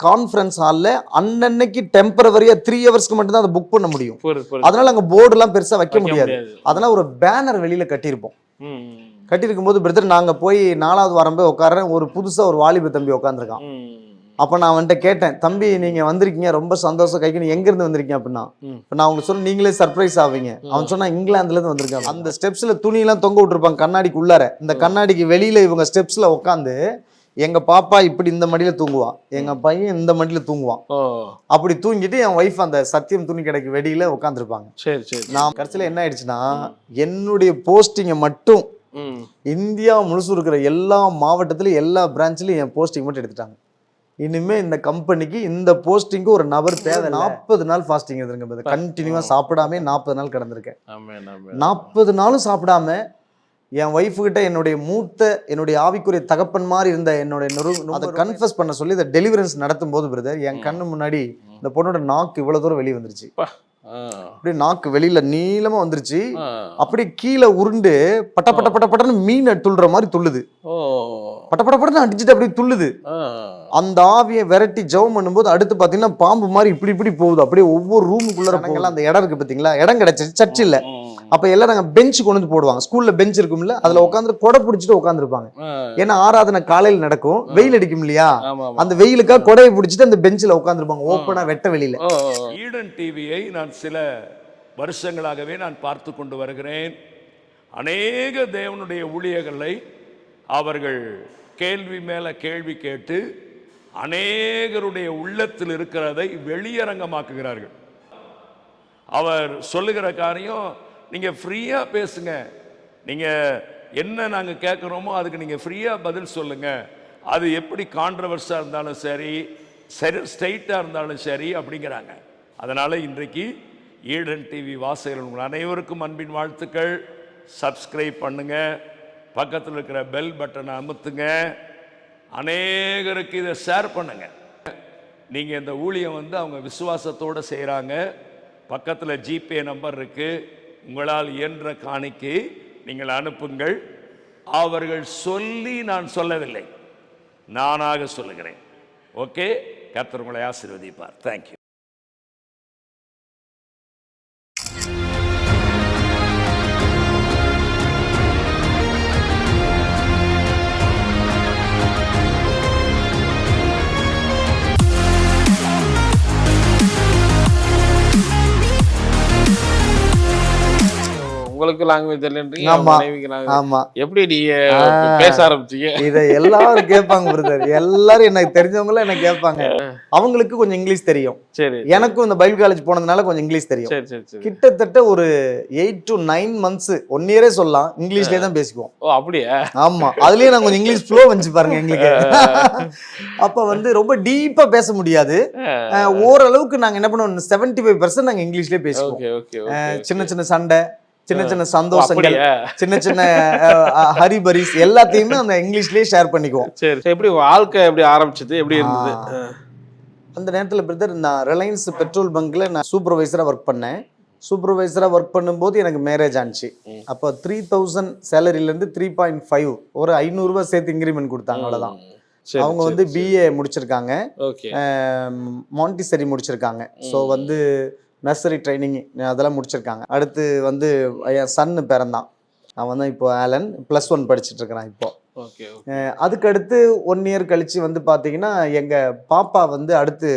Conference ஹால்ல அன்னன்னைக்கு டெம்பரவரியா 3 ஹவர்ஸ்க்கு மட்டும் தான் அதை புக் பண்ண முடியும். அதனால அங்க போர்டு எல்லாம் பெருசா வைக்க முடியாது. அதனால ஒரு பேனர் வெளியில கட்டியிருப்போம். கட்டியிருக்கும் போது பிரதர் நாங்க போய் 4வது வாரம் போய் உட்கார்றேன். ஒரு புதுசா ஒரு வாலிப தம்பி உட்காந்துருக்கான். அப்ப நான் அவன்கிட்ட கேட்டேன், தம்பி நீங்க வந்திருக்கீங்க, ரொம்ப சந்தோஷம், கைக்கு நீ எங்க இருந்து வந்திருக்கீங்க அப்படின்னா. நான் உங்களுக்கு சொன்ன நீங்களே சர்ப்ரைஸ் ஆவீங்க. அவன் சொன்னா இங்கிலாந்துல இருந்து வந்திருக்கான். அந்த ஸ்டெப்ஸ்ல துணி எல்லாம் தொங்க விட்டுருப்பாங்க கண்ணாடிக்கு உள்ளார. இந்த கண்ணாடிக்கு வெளியில இவங்க ஸ்டெப்ஸ்ல உட்காந்து எங்க பாப்பா இப்படி இந்த மடியில தூங்குவான், எங்க பையன் இந்த மடியில தூங்குவான். அப்படி தூங்கிட்டு என் ஒய்ஃப் அந்த சத்தியம் துணி கடைக்கு வெளியில உட்காந்துருப்பாங்க. சரி சரி. நான் கடைசியில என்ன ஆயிடுச்சுன்னா, என்னுடைய போஸ்டிங்கை மட்டும் இந்தியா முழுசு இருக்கிற எல்லா மாவட்டத்திலும் எல்லா பிரான்ச்லயும் என் போஸ்டிங் மட்டும் எடுத்துட்டாங்க. இனிமே இந்த கம்பெனிக்கு இந்த போஸ்டிங்க்கு ஒரு நபர் தேவை. 40 நாள் ஃபாஸ்டிங் இருந்திருங்க, கண்டினியூவா சாப்பிடாம 40 நாள் கிடந்திருக்கேன். 40 நாளும் சாப்பிடாம என் ஒய்ஃபு கிட்ட என்னுடைய ஆவிக்குரிய தகப்பன் மாதிரி இருந்த என்னுடைய அதை கன்ஃபஸ் பண்ண சொல்லி இந்த டெலிவரன்ஸ் நடத்தும் போது பிரதர் என் கண்ணு முன்னாடி இந்த பொண்ணோட நாக்கு இவ்வளவு தூரம் வெளியே வந்துருச்சு. அப்படியே நாக்கு வெளியில நீளமா வந்துருச்சு. அப்படியே கீழே உருண்டு பட்ட பட்ட பட்ட பட்டன்னு மீன் துள்ளுற மாதிரி துள்ளுது. பட்ட பட்ட பட்டன்னு அடிச்சுட்டு அப்படியே துள்ளுது. அந்த ஆவியை விரட்டி ஜெபம் பண்ணும்போது அடுத்து பாத்தீங்கன்னா பாம்பு மாதிரி இப்படி இப்படி போகுது. அப்படியே ஒவ்வொரு ரூமுக்குள்ள அந்த இடம் இருக்கு பாத்தீங்களா, இடம் கிடைச்சிச்சு, சர்ச் இல்ல. அப்ப எல்லாம் நாங்க பெஞ்ச் கொண்டு வந்து போடுவாங்க. ஸ்கூல்ல பெஞ்ச் இருக்கும்ல, அதுல உட்காந்து கொடை பிடிச்சிட்டு உட்காந்துருப்பாங்க. ஏன்னா ஆராதனை காலையில் நடக்கும், வெயில் அடிக்கும் இல்லையா, அந்த வெயிலுக்காக கொடையை பிடிச்சிட்டு அந்த பெஞ்சில உட்காந்துருப்பாங்க, ஓப்பனா வெட்ட வெளியில. ஈடன் டிவியை நான் சில வருஷங்களாகவே நான் பார்த்து கொண்டு வருகிறேன். அநேக தேவனுடைய ஊழியர்களை அவர்கள் கேள்வி மேல கேள்வி கேட்டு அநேகருடைய உள்ளத்தில் இருக்கிறதை வெளியரங்கமாக்குகிறார்கள். அவர் சொல்லுகிற காரியம், நீங்க ஃப்ரீயா பேசுங்க, நீங்க என்ன நாங்க கேட்கிறோமோ அதுக்கு நீங்க ஃப்ரீயா பதில் சொல்லுங்க, அது எப்படி கான்ட்ரவர்ஸா இருந்தாலும் சரி, ஸ்ட்ரைட்டா இருந்தாலும் சரி அப்படிங்கிறாங்க. அதனால இன்றைக்கு ஈடன் டிவி வாசகர்கள் உங்கள் அனைவருக்கும் அன்பின் வாழ்த்துக்கள். சப்ஸ்கிரைப் பண்ணுங்க, பக்கத்தில் இருக்கிற பெல் பட்டனை அமுத்துங்க, அநேகருக்கு இதை ஷேர் பண்ணுங்க. நீங்க இந்த ஊழியம் அவங்க விசுவாசத்தோடு செய்கிறாங்க. பக்கத்தில் ஜிபே நம்பர் இருக்கு, உங்களால் இயன்ற காணிக்கை நீங்கள் அனுப்புங்கள். அவர்கள் சொல்லி நான் சொல்லவில்லை, நானாக சொல்லுகிறேன். ஓகே, கர்த்தர் உங்களை ஆசீர்வதிப்பார். தேங்க்யூ. உங்களுக்கு லாங்குவேஜ் இல்லைன்றீங்க, எப்படி நீங்க பேச ஆரம்பிச்சீங்க? இதை எல்லாரும் கேட்பாங்க பிரதர், எல்லாரும் எனக்கு தெரிஞ்சவங்களும் என்ன கேட்பாங்க. அவங்களுக்கு கொஞ்சம் இங்கிலீஷ் தெரியும், சரி, எனக்கும் இந்த பைபிள் காலேஜ் போனதுனால கொஞ்சம் இங்கிலீஷ் தெரியும். கிட்டத்தட்ட ஒரு 8 to 9 months 1 year சொல்லலாம் இங்கிலீஷ்லயே தான் பேசிக்குவோம். ஓ அப்படியா? ஆமா, அதுலயே நான் கொஞ்சம் இங்கிலீஷ் ஃப்ளோ வந்துச்சு பாருங்க எங்களுக்கு. அப்ப ரொம்ப டீப்பா பேச முடியாது, ஓரளவுக்கு நாங்க என்ன பண்ணுவோம், 75% நாங்க இங்கிலீஷ்லயே பேசுவோம். சின்ன சின்ன சண்டை, சின்ன சின்ன சந்தோஷங்கள், சின்ன சின்ன ஹரிபரிஸ் எல்லாத்தையுமே அந்த இங்கிலீஷ்லயே ஷேர் பண்ணிக்குவோம். சரி, எப்படி வாழ்க்கை எப்படி ஆரம்பிச்சது, எப்படி இருந்தது அந்த நேரத்தில் பிரதர்? நான் ரிலையன்ஸ் பெட்ரோல் பங்க்ல நான் சூப்பர்வைசரா ஒர்க் பண்ணேன். சூப்பர்வைசரா ஒர்க் பண்ணும்போது எனக்கு மேரேஜ் ஆனிச்சு. அப்போ 3000 சேலரியில இருந்து 3.5 ஒரு 500 ரூபாய் சேர்த்து இன்கிரிமெண்ட் கொடுத்தாங்க, அவ்வளவுதான். அவங்க BA முடிச்சிருக்காங்க, மாண்டிசரி முடிச்சிருக்காங்க, ஸோ நர்சரி ட்ரைனிங் அதெல்லாம் முடிச்சிருக்காங்க. அடுத்து என் சன்னு பிறந்தான், அவன் தான் இப்போ ஆலன் +1 படிச்சுட்டு இருக்கிறான் இப்போ. அதுக்கு அடுத்து 1 year கழிச்சு பார்த்தீங்கன்னா எங்க பாப்பா அடுத்து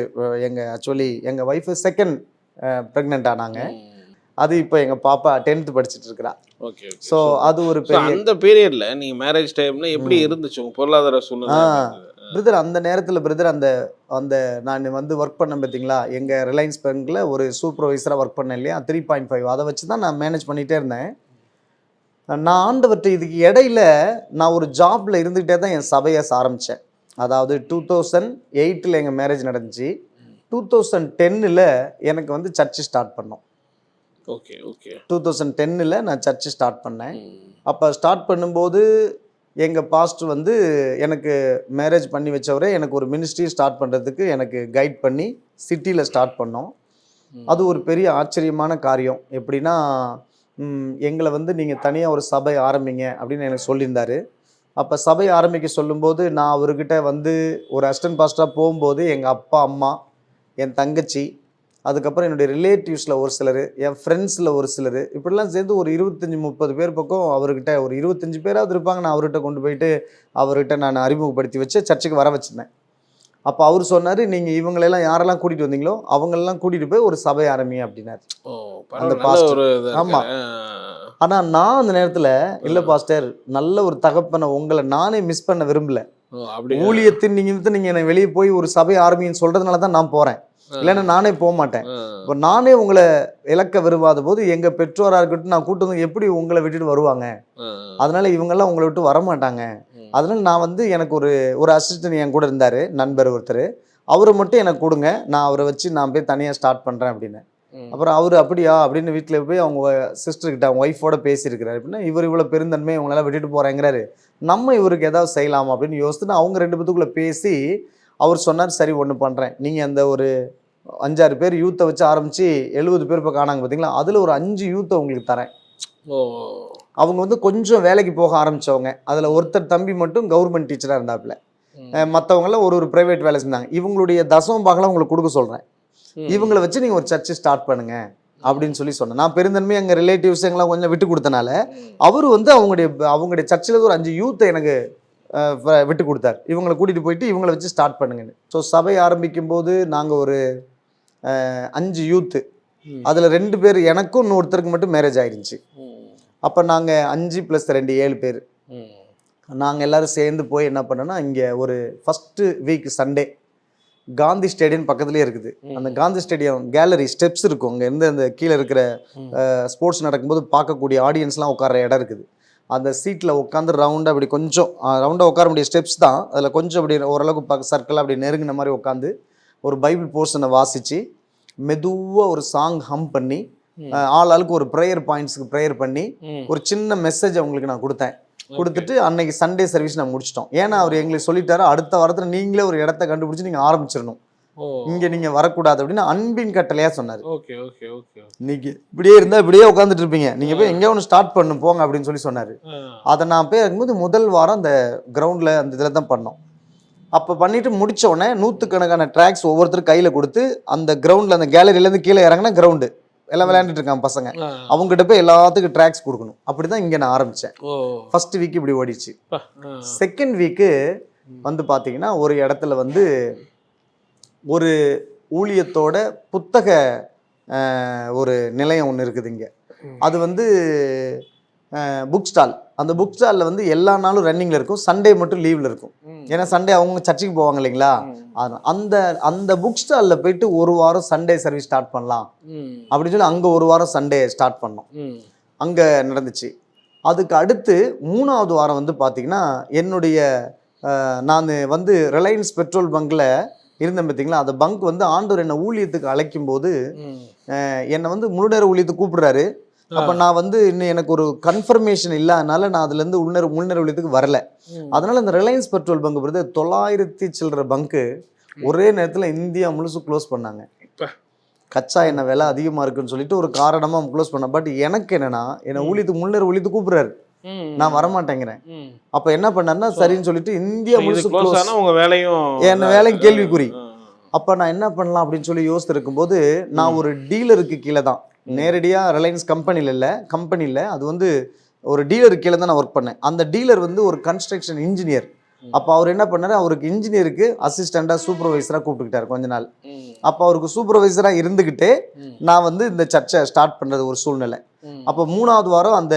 ஆக்சுவலி எங்க ஒய்ஃப் செகண்ட் பிரெக்னென்ட் ஆனாங்க. அது இப்போ எங்க பாப்பா 10th படிச்சுட்டு இருக்கிறா. ஸோ அது ஒரு பெரிய அந்த பீரியட்ல நீங்க மேரேஜ் டைம்ல எப்படி இருந்துச்சு உங்க பொருளாதார சூழ்நிலை பிரதர்? அந்த நேரத்தில் பிரதர் அந்த நான் ஒர்க் பண்ணேன் பார்த்தீங்களா, எங்கள் ரிலையன்ஸ் பேங்க்கில் ஒரு சூப்பர்வைசராக ஒர்க் பண்ணேன் இல்லையா, 3.5 அதை வச்சு தான் நான் மேனேஜ் பண்ணிகிட்டே இருந்தேன். நான் ஆண்டவர்கிட்ட இதுக்கு இடையில நான் ஒரு ஜாபில் இருந்துக்கிட்டே தான் என் சபையை ஆரம்பித்தேன். அதாவது 2008 எங்கள் மேரேஜ் நடந்துச்சு. 2010 எனக்கு சர்ச்சு ஸ்டார்ட் பண்ணோம். 2010 நான் சர்ச்சு ஸ்டார்ட் பண்ணேன். அப்போ ஸ்டார்ட் பண்ணும்போது எங்கள் பாஸ்டர் எனக்கு மேரேஜ் பண்ணி வச்சவரே எனக்கு ஒரு மினிஸ்ட்ரி ஸ்டார்ட் பண்ணுறதுக்கு எனக்கு கைட் பண்ணி சிட்டியில் ஸ்டார்ட் பண்ணோம். அது ஒரு பெரிய ஆச்சரியமான காரியம். எப்படின்னா, எங்களை நீங்கள் தனியாக ஒரு சபை ஆரம்பிங்க அப்படின்னு எனக்கு சொல்லியிருந்தாரு. அப்போ சபை ஆரம்பிக்க சொல்லும்போது நான் அவர்கிட்ட வந்து ஒரு அசிஸ்டன்ட் பாஸ்டராக போகும்போது எங்கள் அப்பா அம்மா, என் தங்கச்சி, அதுக்கப்புறம் என்னுடைய ரிலேட்டிவ்ஸில் ஒரு சிலர், என் ஃப்ரெண்ட்ஸில் ஒரு சிலர், இப்படிலாம் சேர்ந்து ஒரு 25-30 பேர் பக்கம் அவர்கிட்ட ஒரு 25 பேராவது இருப்பாங்க. நான் அவர்கிட்ட கொண்டு போயிட்டு அவர்கிட்ட நான் அறிமுகப்படுத்தி வச்சு சர்ச்சுக்கு வர வச்சுருந்தேன். அப்போ அவர் சொன்னார், நீங்கள் இவங்களெல்லாம் யாரெல்லாம் கூட்டிகிட்டு வந்தீங்களோ அவங்களெல்லாம் கூட்டிகிட்டு போய் ஒரு சபை ஆரம்பி அப்படின்னாரு அந்த பாஸ்டர். ஆமாம். ஆனால் நான் அந்த நேரத்தில் இல்லை பாஸ்டர், நல்ல ஒரு தகப்பனை உங்களை நானே மிஸ் பண்ண விரும்பல. ஊழியத்தின் நீங்கள் என்னை வெளியே போய் ஒரு சபை ஆரம்பின்னு சொல்கிறதுனால தான் நான் போகிறேன், இல்லைன்னா நானே போக மாட்டேன். இப்போ நானே உங்களை இழக்க விரும்பாத போது எங்கள் பெற்றோராக இருக்கட்டும் நான் கூட்டு வந்து எப்படி உங்களை விட்டுட்டு வருவாங்க, அதனால இவங்கெல்லாம் உங்களை விட்டு வரமாட்டாங்க. அதனால நான் வந்து எனக்கு ஒரு அசிஸ்டன்ட் என் கூட இருந்தார், நண்பர் ஒருத்தர், அவரை மட்டும் எனக்கு கொடுங்க, நான் அவரை வச்சு நான் போய் தனியாக ஸ்டார்ட் பண்ணுறேன் அப்படின்னு. அப்புறம் அவர் அப்படியா அப்படின்னு வீட்டில் போய் அவங்க சிஸ்டர்கிட்ட அவங்க ஒய்ஃபோட பேசியிருக்கிறாரு. அப்படின்னா இவர் இவ்வளோ பெருந்தன்மை இவங்களெல்லாம் விட்டுட்டு போகிறேங்கிறாரு, நம்ம இவருக்கு ஏதாவது செய்யலாமா அப்படின்னு யோசிச்சுட்டு அவங்க 2 பேத்துக்குள்ளே பேசி அவர் சொன்னார், சரி ஒன்று பண்ணுறேன், நீங்கள் அந்த ஒரு 5-6 பேர் யூத்தை வச்சு ஆரம்பித்து 70 பேர் இப்போ காணாங்க பார்த்தீங்களா, அதில் ஒரு 5 யூத்தை உங்களுக்கு தரேன். அவங்க வந்து கொஞ்சம் வேலைக்கு போக ஆரம்பித்தவங்க, அதில் ஒருத்தர் தம்பி மட்டும் கவர்மெண்ட் டீச்சராக இருந்தாப்புல, மற்றவங்களாம் ஒரு ப்ரைவேட் வேலை செஞ்சாங்க. இவங்களுடைய தசம பாகலாம் உங்களுக்கு கொடுக்க சொல்கிறேன், இவங்களை வச்சு நீங்கள் ஒரு சர்ச்சு ஸ்டார்ட் பண்ணுங்க அப்படின்னு சொன்னேன். நான் பெருந்தன்மை எங்கள் ரிலேட்டிவ்ஸ் எங்கெல்லாம் கொஞ்சம் விட்டு கொடுத்தனால அவர் வந்து அவங்களுடைய சர்ச்சில் ஒரு 5 யூத்தை எனக்கு விட்டு கொடுத்தார், இவங்களை கூட்டிகிட்டு போயிட்டு இவங்களை வச்சு ஸ்டார்ட் பண்ணுங்கன்னு. ஸோ சபை ஆரம்பிக்கும் போது நாங்கள் ஒரு 5 யூத்து, அதில் 2 பேர் எனக்கும் இன்னொருத்தருக்கு மட்டும் மேரேஜ் ஆயிருந்துச்சு. அப்போ நாங்கள் 5 + 2 7 பேர் நாங்கள் எல்லோரும் சேர்ந்து போய் என்ன பண்ணோன்னா, இங்கே ஒரு first week Sunday Gandhi stadium பக்கத்துலேயே இருக்குது. அந்த காந்தி ஸ்டேடியம் கேலரி ஸ்டெப்ஸ் இருக்கும், அங்கே இருந்து அந்த கீழே இருக்கிற ஸ்போர்ட்ஸ் நடக்கும்போது பார்க்கக்கூடிய ஆடியன்ஸ்லாம் உட்கார இடம் இருக்குது. அந்த சீட்டில் உட்காந்து ரவுண்டாக அப்படி கொஞ்சம் ரவுண்டாக உட்கார முடிய ஸ்டெப்ஸ் தான், அதில் கொஞ்சம் அப்படி ஓரளவுக்கு சர்க்கிளாக அப்படி நெருங்கின மாதிரி உட்காந்து ஒரு பைபிள் போர்ஷனை வாசித்து மெதுவாக ஒரு சாங் ஹம் பண்ணி ஆளுக்கு ஒரு ப்ரேயர் பாயிண்ட்ஸுக்கு ப்ரேயர் பண்ணி ஒரு சின்ன மெசேஜ் அவங்களுக்கு நான் கொடுத்துட்டு அன்னைக்கு சண்டே சர்வீஸ் நான் முடிச்சிட்டோம். ஏன்னா அவர் எங்களுக்கு சொல்லிட்டாரு, அடுத்த வாரத்தில் நீங்களே ஒரு இடத்த கண்டுபிடிச்சி நீங்கள் ஆரம்பிச்சிடணும், இங்கே நீங்கள் வரக்கூடாது அப்படின்னு அன்பின் கட்டளையாக சொன்னார். இன்னைக்கு இப்படியே இருந்தால் இப்படியே உட்காந்துட்டு இருப்பீங்க, நீங்கள் போய் எங்கேயோ ஒன்று ஸ்டார்ட் பண்ணு போங்க அப்படின்னு சொன்னார். அதை நான் போய் இருக்கும்போது முதல் வாரம் அந்த கிரவுண்டில் அந்த இதில் தான் பண்ணோம். அப்போ பண்ணிட்டு முடிச்ச உடனே 100கணக்கான ட்ராக்ஸ் ஒவ்வொருத்தரும் கையில் கொடுத்து அந்த கிரவுண்டில் அந்த கேலரியிலேருந்து கீழே இறங்கினா கிரவுண்டு எல்லாம் விளையாண்டுட்டு இருக்காங்க பசங்க, அவங்ககிட்ட போய் எல்லாத்துக்கும் ட்ராக்ஸ் கொடுக்கணும். அப்படிதான் இங்கே நான் ஆரம்பித்தேன். ஃபர்ஸ்ட் வீக் இப்படி ஓடிச்சு. செகண்ட் வீக்கு வந்து பார்த்தீங்கன்னா ஒரு இடத்துல வந்து ஒரு ஊழியத்தோட புத்தக ஒரு நிலையம் ஒன்று இருக்குது இங்கே. அது வந்து புக் ஸ்டால். அந்த புக் ஸ்டாலில் வந்து எல்லா நாளும் ரன்னிங்கில் இருக்கும், சண்டே மட்டும் லீவில் இருக்கும். ஏன்னா சண்டே அவங்க சர்ச்சுக்கு போவாங்க இல்லைங்களா. அந்த அந்த புக் ஸ்டாலில் போயிட்டு ஒரு வாரம் சண்டே சர்வீஸ் ஸ்டார்ட் பண்ணலாம் அப்படின்னு சொல்லி அங்கே ஒரு வாரம் சண்டே ஸ்டார்ட் பண்ணோம். அங்கே நடந்துச்சு. அதுக்கு அடுத்து 3வது வாரம் வந்து பார்த்தீங்கன்னா என்னுடைய நான் வந்து ரிலையன்ஸ் பெட்ரோல் பங்கில் இருந்தேன் பார்த்தீங்களா. அந்த பங்க் வந்து ஆண்டவர் என்னை ஊழியத்துக்கு அழைக்கும் போது என்னை வந்து முழு நேர ஊழியத்துக்கு கூப்பிடுறாரு. அப்போ நான் வந்து இன்னும் எனக்கு ஒரு கன்ஃபர்மேஷன் இல்லாதனால நான் அதுலேருந்து முழுநேர ஊழியத்துக்கு வரல. அதனால இந்த ரிலையன்ஸ் பெட்ரோல் பங்க் வருது 900 சில்லற பங்கு ஒரே நேரத்தில் இந்தியா முழுசு க்ளோஸ் பண்ணாங்க. கச்சா எண்ணெய் விலை அதிகமாக இருக்குன்னு சொல்லிட்டு ஒரு காரணமாக க்ளோஸ் பண்ண. பட் எனக்கு என்னன்னா என்னை முழுநேர ஊழியத்துக்கு கூப்பிடுறாரு, நான் வரமாட்டேங்கிறேன். அப்போ என்ன பண்ணாருன்னா சரின்னு சொல்லிட்டு இந்தியா முழுசு க்ளோஸ், என்ன வேலையும் கேள்விக்குறி. அப்போ நான் என்ன பண்ணலாம் அப்படின்னு சொல்லி யோசித்து இருக்கும்போது நான் ஒரு டீலருக்கு கீழே தான், நேரடியாக ரிலையன்ஸ் கம்பெனியில் அது வந்து ஒரு டீலருக்கு கீழே தான் நான் ஒர்க் பண்ணேன். அந்த டீலர் வந்து ஒரு கன்ஸ்ட்ரக்ஷன் இன்ஜினியர். அப்போ அவர் என்ன பண்ணார், அவருக்கு இன்ஜினியருக்கு அசிஸ்டண்டாக சூப்பர்வைசராக கூப்பிட்டுக்கிட்டார் கொஞ்ச நாள். அப்போ அவருக்கு சூப்பர்வைசராக இருந்துக்கிட்டே நான் வந்து இந்த சர்ச்சை ஸ்டார்ட் பண்ணுறது ஒரு சூழ்நிலை. அப்போ 3வது வாரம் அந்த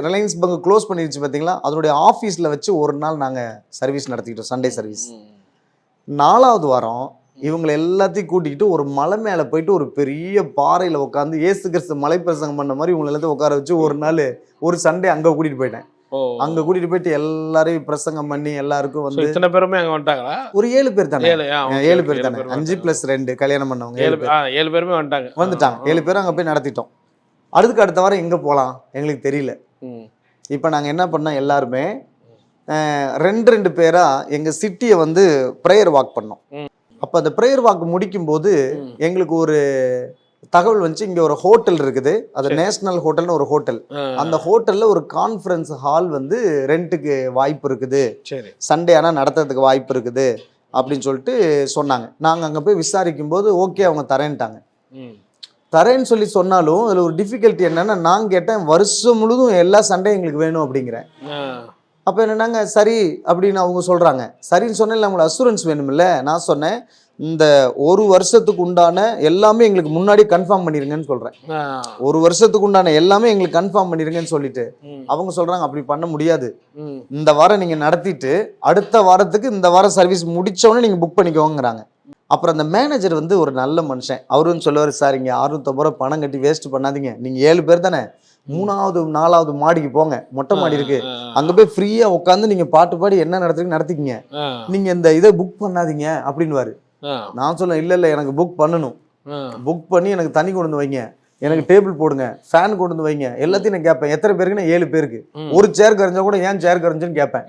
ரிலையன்ஸ் பங்கு க்ளோஸ் பண்ணிடுச்சு பார்த்தீங்களா, அதனுடைய ஆஃபீஸில் வச்சு ஒரு நாள் நாங்கள் சர்வீஸ் நடத்திக்கிட்டோம், சண்டே சர்வீஸ். 4வது வாரம் இவங்களை எல்லாத்தையும் கூட்டிக்கிட்டு ஒரு மலை மேலே போயிட்டு ஒரு பெரிய பாறையில் உட்காந்து ஏசு கிறிஸ்து மலை பிரசங்கம் பண்ண மாதிரி இவங்களை எல்லாத்தையும் உட்கார வச்சு ஒரு நாள் ஒரு சண்டே அங்கே கூட்டிகிட்டு போயிட்டேன். அங்கே கூட்டிகிட்டு போயிட்டு எல்லாரையும் பிரசங்கம் பண்ணி எல்லாருக்கும் வந்து இத்தனை பேருமே அங்கே வந்துட்டாங்களா? ஒரு 7 பேர் தானே, 7 பேர் தானே, 5 + 2 கல்யாணம் பண்ணவங்க 7 பேருமே வந்துட்டாங்க. 7 பேரும் அங்கே போய் நடத்திட்டோம். அடுத்த வாரம் எங்கே போகலாம் எங்களுக்கு தெரியல. இப்போ நாங்கள் என்ன பண்ணோம், எல்லாருமே 2 பேராக எங்கள் சிட்டியை வந்து ப்ரேயர் வாக் பண்ணோம். அப்போ அந்த ப்ரேயர் வாக் முடிக்கும்போது எங்களுக்கு ஒரு தகவல் வந்துச்சு இங்க ஒரு ஹோட்டல் இருக்குது, அது நேஷனல் ஹோட்டல்னு ஒரு ஹோட்டல். அந்த ஹோட்டல்ல ஒரு கான்ஃபரன்ஸ் ஹால் வந்து ரெண்ட்டுக்கு வாய்ப்பு இருக்குது, சண்டே ஆனா நடத்துறதுக்கு வாய்ப்பு இருக்குது அப்படின்னு சொல்லிட்டு சொன்னாங்க. நாங்க அங்க போய் விசாரிக்கும் போது ஓகே அவங்க தரேன்ட்டாங்க. தரேன்னு சொல்லி சொன்னாலும் அதுல ஒரு டிஃபிகல்ட்டி என்னன்னா, நான் கேட்டேன் வருஷம் முழுதும் எல்லா சண்டே எங்களுக்கு வேணும் அப்படிங்கிறேன். அப்ப என்னன்னாங்க சரி அப்படின்னு அவங்க சொல்றாங்க. சரின்னு சொன்னேன், அவங்களுக்கு அசூரன்ஸ் வேணும்ல. நான் சொன்னேன் இந்த ஒரு வருஷத்துக்கு உண்டான எல்லாமே எங்களுக்கு முன்னாடி கன்ஃபார்ம் பண்ணிருங்கன்னு சொல்றேன். ஒரு வருஷத்துக்கு உண்டான எல்லாமே எங்களுக்கு கன்ஃபார்ம் பண்ணிருங்கன்னு சொல்லிட்டு அவங்க சொல்றாங்க அப்படி பண்ண முடியாது, இந்த வாரம் நீங்க நடத்திட்டு அடுத்த வாரத்துக்கு இந்த வாரம் சர்வீஸ் முடிச்சோடனே நீங்க புக் பண்ணிக்கோங்கிறாங்க. அப்புறம் அந்த மேனேஜர் வந்து ஒரு நல்ல மனுஷன், அவருன்னு சொல்லுவார், சார் இங்கே 650 ரூபா பணம் கட்டி வேஸ்ட் பண்ணாதீங்க, நீங்கள் 7 பேர் தானே, 3வது 4வது மாடிக்கு போங்க, மொட்டை மாடி இருக்கு, அங்கே போய் ஃப்ரீயா உட்காந்து நீங்க பாட்டு பாடி என்ன நடத்திக்கிங்க, நீங்க இந்த இதை புக் பண்ணாதீங்க அப்படின்னுவாரு. நான் சொல்ல இல்ல எனக்கு புக் பண்ணணும், புக் பண்ணி எனக்கு தண்ணி கொண்டு வந்து வைங்க, எனக்கு டேபிள் போடுங்க, ஃபேன் கொண்டு வந்து வைங்க, எல்லாத்தையும் நான் கேட்பேன். எத்தனை பேருக்குன்னா 7 பேருக்கு, ஒரு சேர் கரைஞ்சா கூட ஏன் சேர் கரைஞ்சுன்னு கேட்பேன்.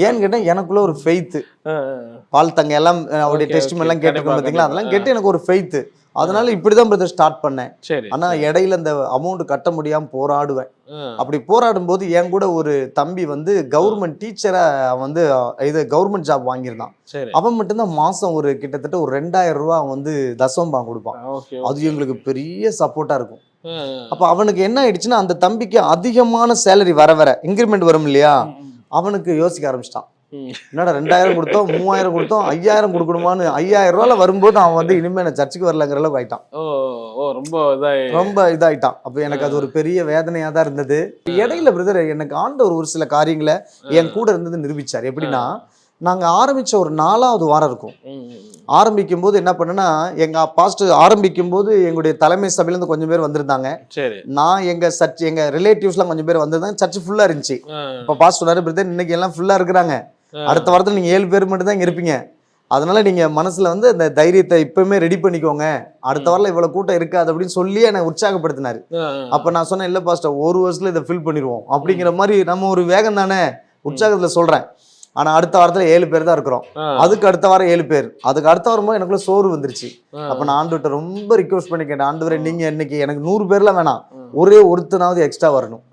ஏன்னு கேட்டேன் எனக்குள்ள ஒரு ஃபெய்த்து, பால் தங்க எல்லாம் அவருடைய டெஸ்ட் எல்லாம் கேட்டிருக்கோம் பார்த்தீங்களா, அதெல்லாம் கேட்டு எனக்கு ஒரு ஃபெய்த்து. அதனால இப்படிதான் பிரதர் ஸ்டார்ட் பண்ணேன். ஆனா இடையில இந்த அமௌண்ட் கட்ட முடியாம போராடுவேன். அப்படி போராடும் போது என் கூட ஒரு தம்பி வந்து கவர்மெண்ட் டீச்சரா வந்து இது கவர்மெண்ட் ஜாப் வாங்கியிருந்தான். அவன் மட்டும்தான் மாசம் ஒரு கிட்டத்தட்ட ஒரு 2000 ரூபா வந்து தசம்பம் கொடுப்பான். அது எங்களுக்கு பெரிய சப்போர்ட்டா இருக்கும். அப்ப அவனுக்கு என்ன ஆயிடுச்சுன்னா, அந்த தம்பிக்கு அதிகமான சேலரி வர இன்கிரிமெண்ட் வரும் இல்லையா, அவனுக்கு யோசிக்க ஆரம்பிச்சிட்டான். என்னடா 2000 கொடுத்தோம், 3000 கொடுத்தோம், 5000 கொடுக்கணுமான்னு 5000 ரூபால வரும்போது அவன் வந்து இனிமே நான் சர்ச்சுக்கு வரலங்கிற அளவுக்கு ஆயிட்டான். ரொம்ப இதாயிட்டான். அப்ப எனக்கு அது ஒரு பெரிய வேதனையா தான் இருந்தது. இடையில பிரதர் எனக்கு ஆண்டவர் ஒரு சில காரியங்களை என் கூட இருந்தது நிரூபிச்சார். எப்படின்னா, நாங்க ஆரம்பிச்ச ஒரு 4வது வாரம் இருக்கும். ஆரம்பிக்கும் போது என்ன பண்ணேன்னா, எங்க பாஸ்டர் ஆரம்பிக்கும் போது எங்களுடைய தலைமை சபையில இருந்து கொஞ்சம் பேர் வந்திருந்தாங்க. நான் எங்க சர்ச் எங்க ரிலேட்டிவ்ஸ் எல்லாம் கொஞ்சம் பேர் வந்திருந்தாங்க. சர்ச் ஃபுல்லா இருந்துச்சு. இப்ப பாஸ்டர் சொன்னாரு, பிரதர் இன்னைக்கு எல்லாம் ஃபுல்லா இருக்கிறாங்க, அடுத்த வாரத்துல நீங்க 7 பேர் மட்டும் தான் இங்க இருப்பீங்க, அதனால நீங்க மனசுல வந்து அந்த தைரியத்தை இப்பவுமே ரெடி பண்ணிக்கோங்க, அடுத்த வாரம் இவ்வளவு கூட்டம் இருக்காது அப்படின்னு சொல்லி என்னை உற்சாகப்படுத்தினாரு. அப்ப நான் சொன்னேன், இல்ல பாஸ்டர் 1 வருஷத்துல இதை ஃபில் பண்ணிடுவோம் அப்படிங்கிற மாதிரி நம்ம ஒரு வேகம் தானே உற்சாகத்துல சொல்றேன். ஆனா அடுத்த வாரத்துல 7 பேர் தான் இருக்கிறோம், அதுக்கு அடுத்த வாரம் 7 பேர், அதுக்கு அடுத்த வாரம் எனக்குள்ள சோறு வந்துருச்சு. அப்ப நான் ஆண்டவர்கிட்ட ரொம்ப ரிக்வெஸ்ட் பண்ணி கேட்டேன், ஆண்டவரே நீங்க இன்னைக்கு எனக்கு 100 பேர்லாம் வேணாம், ஒரே ஒருத்தனாவது எக்ஸ்ட்ரா வரணும்,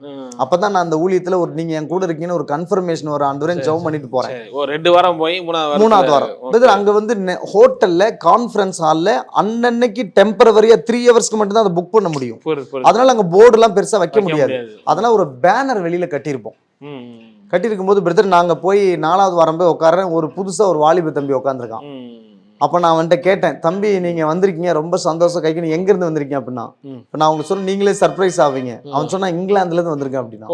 அப்பதான் நான் அந்த ஊழியத்துல ஒரு நீங்க என் கூட இருக்கீங்கன்னு ஒரு கன்ஃபர்மேஷன் ஒரு ஆண்டவரே ஜெபம் பண்ணிட்டு போறேன். 2 வாரம் போய் 3வது வாரம் அங்க வந்து ஹோட்டல்ல கான்ஃபரன்ஸ் ஹால்ல அன்னன்னைக்கு டெம்பரவரியா 3 ஹவர்ஸ்க்கு மட்டும் தான் அதை புக் பண்ண முடியும். அதனால அங்க போர்டு எல்லாம் பெருசா வைக்க முடியாது. அதனால ஒரு பேனர் வெளியில கட்டியிருப்போம். கட்டியிருக்கும் போது பிரதர் நாங்க போய் 4வது வாரம் போய் உட்கார்றேன், ஒரு புதுசா ஒரு வாலிப தம்பி உட்காந்துருக்கான். அப்ப நான் அவன்கிட்ட கேட்டேன், தம்பி நீங்க வந்திருக்கீங்க ரொம்ப சந்தோஷம், கைக்கு நீ எங்க இருந்து வந்திருக்கீங்க அப்படின்னா. இப்ப நான் உங்களுக்கு சொன்ன நீங்களே சர்ப்ரைஸ் ஆவீங்க. அவன் சொன்னா இங்கிலாந்துல இருந்து வந்திருக்கேன் அப்படின்னா.